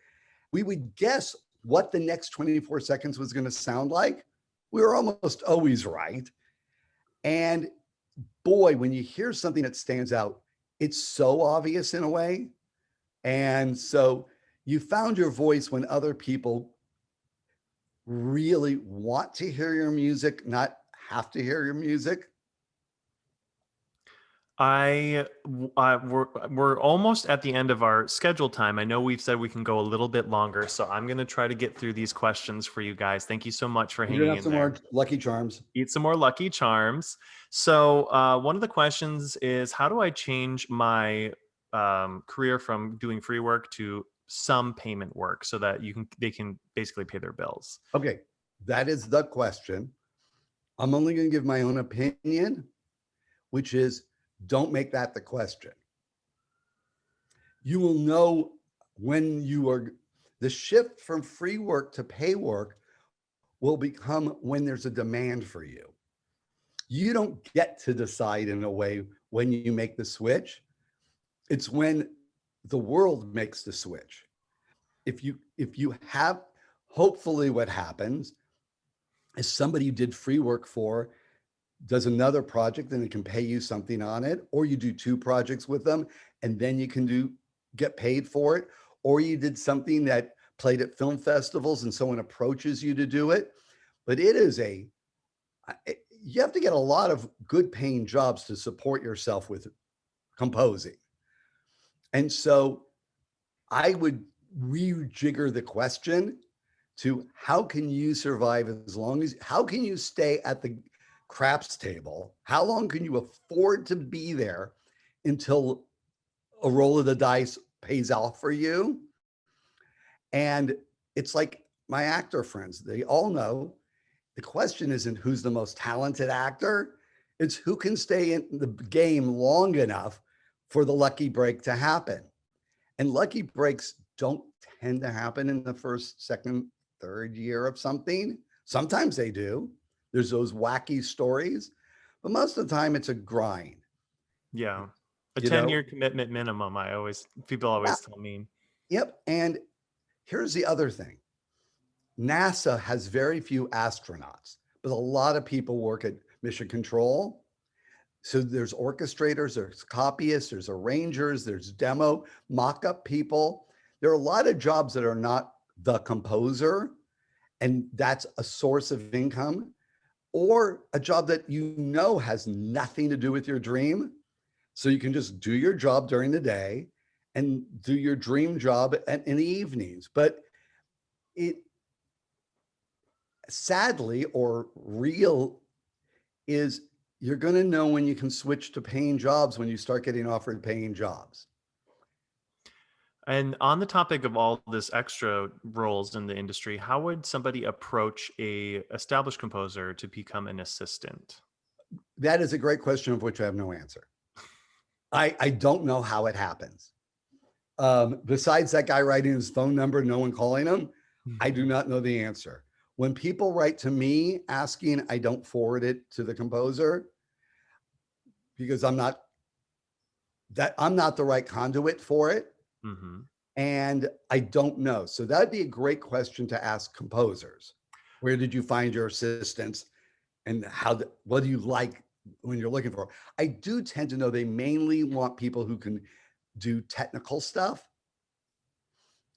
We would guess what the next 24 seconds was going to sound like. We were almost always right. And boy, when you hear something that stands out, it's so obvious in a way. And so you found your voice when other people really want to hear your music, not have to hear your music. We're almost at the end of our scheduled time. I know we've said we can go a little bit longer, so I'm going to try to get through these questions for you guys. Thank you so much for We're gonna hanging have in some there. more Lucky Charms. Eat some more Lucky Charms. So one of the questions is, how do I change my career from doing free work to some payment work so that they can basically pay their bills? Okay, that is the question. I'm only going to give my own opinion, which is don't make that the question. You will know when the shift from free work to pay work will become when there's a demand for you. You don't get to decide in a way when you make the switch. It's when the world makes the switch. If you have, hopefully what happens is somebody you did free work for does another project and they can pay you something on it, or you do 2 projects with them and then you can get paid for it, or you did something that played at film festivals and someone approaches you to do it. But you have to get a lot of good paying jobs to support yourself with composing. And so I would rejigger the question to how can you survive how can you stay at craps table. How long can you afford to be there until a roll of the dice pays off for you? And it's like my actor friends, they all know the question isn't who's the most talented actor, it's who can stay in the game long enough for the lucky break to happen. And lucky breaks don't tend to happen in the first, second, third year of something. Sometimes they do. There's those wacky stories, but most of the time it's a grind. Yeah. A You know? 10-year commitment minimum, people Yeah. always tell me. Yep. And here's the other thing. NASA has very few astronauts, but a lot of people work at mission control. So there's orchestrators, there's copyists, there's arrangers, there's demo, mock-up people. There are a lot of jobs that are not the composer, and that's a source of income, or a job that you know has nothing to do with your dream. So you can just do your job during the day and do your dream job in the evenings. But it sadly or real is you're going to know when you can switch to paying jobs when you start getting offered paying jobs. And on the topic of all this extra roles in the industry, how would somebody approach a established composer to become an assistant? That is a great question of which I have no answer. I don't know how it happens. Besides that guy writing his phone number, no one calling him, I do not know the answer. When people write to me asking, I don't forward it to the composer because I'm not the right conduit for it. Mm-hmm. And I don't know. So that'd be a great question to ask composers. Where did you find your assistants and what do you like when you're looking for? I do tend to know they mainly want people who can do technical stuff.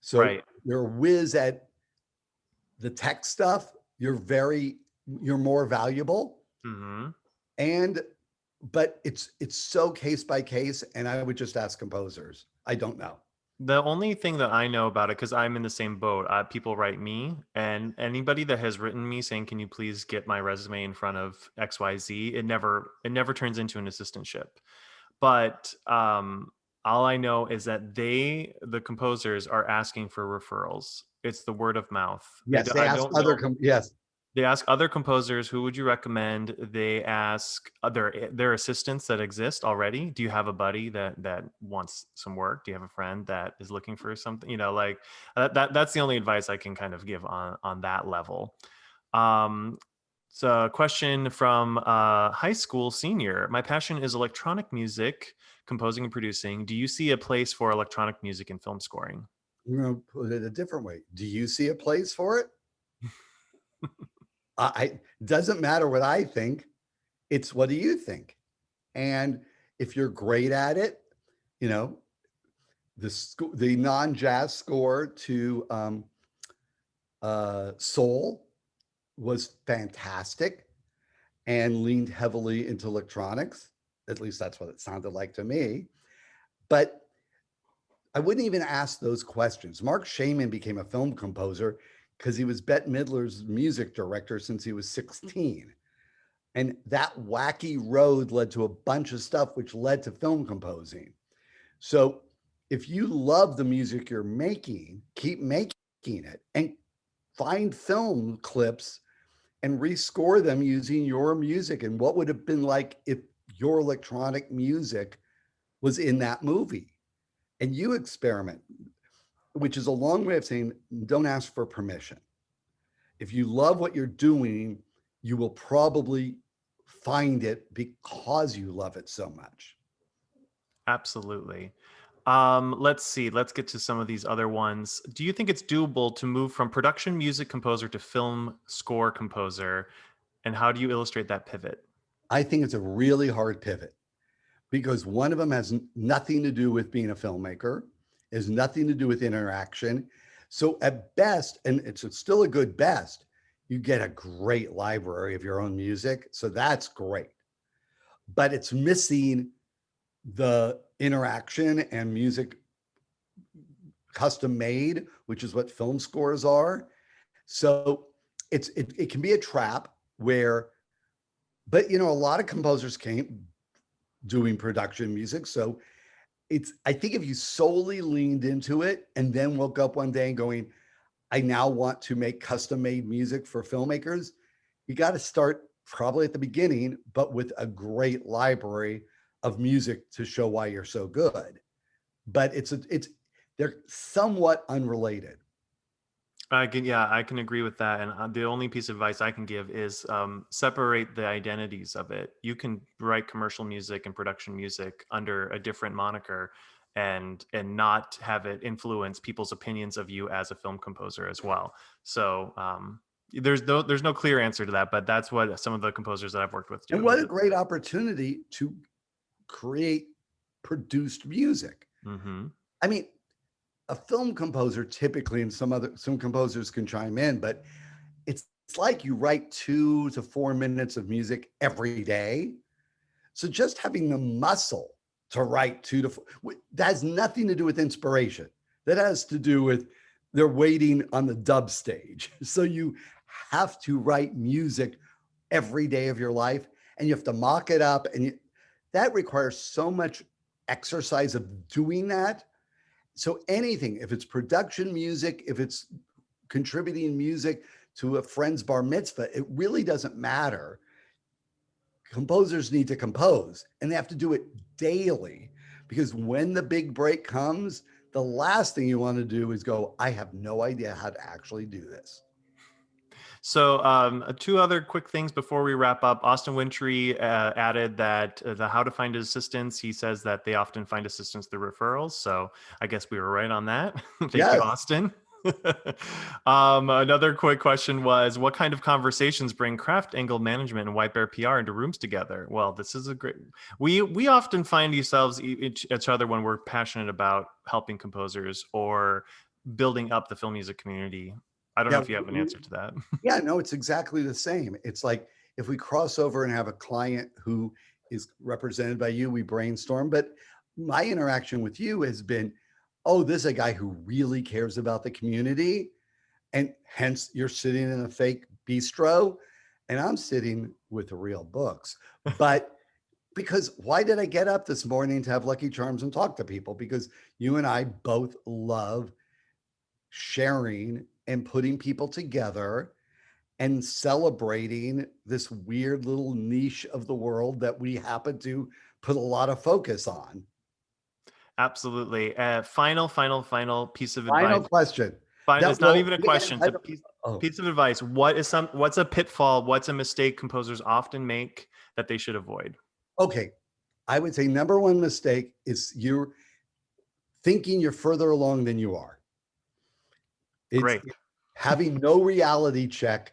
So Right. you're a whiz at the tech stuff, you're more valuable. Mm-hmm. And but it's so case by case, and I would just ask composers. I don't know. The only thing that I know about it, because I'm in the same boat, people write me, and anybody that has written me saying, "Can you please get my resume in front of XYZ?" It never turns into an assistantship. But all I know is that the composers, are asking for referrals. It's the word of mouth. Yes, they I ask don't know. yes. They ask other composers, who would you recommend? They ask their assistants that exist already. Do you have a buddy that wants some work? Do you have a friend that is looking for something? Like that's the only advice I can kind of give on that level. Um, so a question from a high school senior. My passion is electronic music, composing and producing. Do you see a place for electronic music in film scoring? I'm going to put it a different way. Do you see a place for it? I doesn't matter what I think. It's what do you think? And if you're great at it, you know, the non-jazz score to Soul was fantastic and leaned heavily into electronics. At least that's what it sounded like to me. But I wouldn't even ask those questions. Mark Shaman became a film composer because he was Bette Midler's music director since he was 16. And that wacky road led to a bunch of stuff, which led to film composing. So if you love the music you're making, keep making it and find film clips and rescore them using your music and what would have been like if your electronic music was in that movie. And you experiment, which is a long way of saying don't ask for permission. If you love what you're doing, you will probably find it because you love it so much. Absolutely. Let's see. Let's get to some of these other ones. Do you think it's doable to move from production music composer to film score composer? And how do you illustrate that pivot? I think it's a really hard pivot because one of them has nothing to do with being a filmmaker, has nothing to do with interaction. So at best, and it's still a good best, you get a great library of your own music. So that's great. But it's missing the interaction and music custom made, which is what film scores are. So it can be a trap where But a lot of composers came doing production music. So I think if you solely leaned into it and then woke up one day and going, I now want to make custom made music for filmmakers, you got to start probably at the beginning, but with a great library of music to show why you're so good. But they're somewhat unrelated. I can agree with that. And the only piece of advice I can give is separate the identities of it. You can write commercial music and production music under a different moniker, and not have it influence people's opinions of you as a film composer as well. So there's no clear answer to that, but that's what some of the composers that I've worked with And do. what a great opportunity to create produced music. Mm-hmm. I mean, a film composer typically, and some composers can chime in, but it's like you write 2 to 4 minutes of music every day. So just having the muscle to write 2 to 4, that has nothing to do with inspiration. That has to do with they're waiting on the dub stage. So you have to write music every day of your life, and you have to mock it up, and that requires so much exercise of doing that. So anything, if it's production music, if it's contributing music to a friend's bar mitzvah, it really doesn't matter. Composers need to compose, and they have to do it daily, because when the big break comes, the last thing you want to do is go, I have no idea how to actually do this. So, two other quick things before we wrap up. Austin Wintry added that the how to find assistants. He says that they often find assistants through referrals. So, I guess we were right on that. Thank you, Yes. Austin. Another quick question was, what kind of conversations bring Kraft-Engel management and White Bear PR into rooms together? Well, this is a great. We often find ourselves each other when we're passionate about helping composers or building up the film music community. I don't know Yeah. if you have an answer to that. Yeah, no, it's exactly the same. It's like if we cross over and have a client who is represented by you, we brainstorm. But my interaction with you has been, oh, this is a guy who really cares about the community. And hence you're sitting in a fake bistro and I'm sitting with the real books. But because why did I get up this morning to have Lucky Charms and talk to people? Because you and I both love sharing and putting people together and celebrating this weird little niche of the world that we happen to put a lot of focus on. Absolutely. Final piece of Final advice. question. Fine, That it's not will even a again, question. I It's a don't, oh, piece of advice. What's a pitfall? What's a mistake composers often make that they should avoid? okay. I would say number one mistake is you're thinking you're further along than you are. It's Great. having no reality check,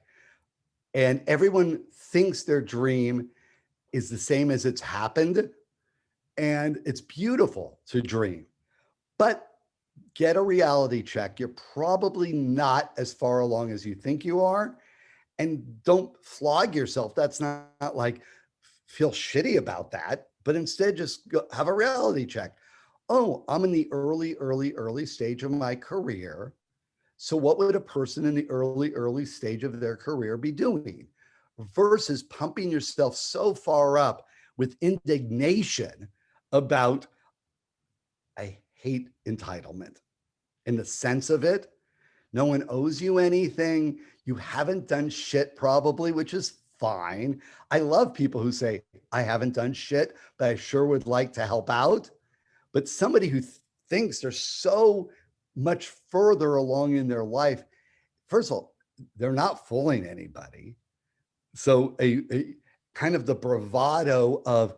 and everyone thinks their dream is the same as it's happened. And it's beautiful to dream, but get a reality check. You're probably not as far along as you think you are. And don't flog yourself. That's not like feel shitty about that, but instead just have a reality check. Oh, I'm in the early stage of my career. So, what would a person in the early stage of their career be doing versus pumping yourself so far up with indignation about, I hate entitlement in the sense of it. No one owes you anything. You haven't done shit, probably, which is fine. I love people who say, I haven't done shit, but I sure would like to help out. But somebody who thinks they're so much further along in their life, first of all, they're not fooling anybody. So, a kind of the bravado of,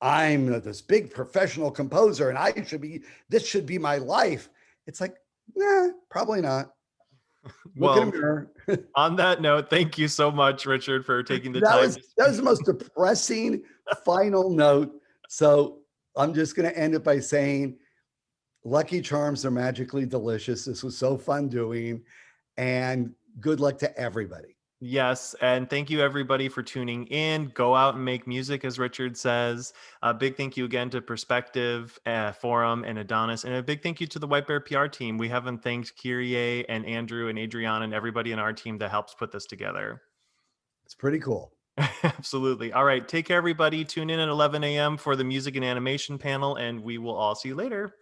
I'm this big professional composer and this should be my life. It's like, nah, probably not. Look in a Well, mirror. on that note, thank you so much, Richard, for taking the that time was to that speak. was the most depressing final note. So I'm just going to end it by saying, Lucky Charms are magically delicious. This was so fun doing, and good luck to everybody. Yes, and thank you everybody for tuning in. Go out and make music, as Richard says. A big thank you again to Perspective Forum and Adonis, and a big thank you to the White Bear PR team. We haven't thanked Kyrie and Andrew and Adriana and everybody in our team that helps put this together. It's pretty cool. Absolutely. All right. Take care, everybody. Tune in at 11 a.m. for the music and animation panel, and we will all see you later.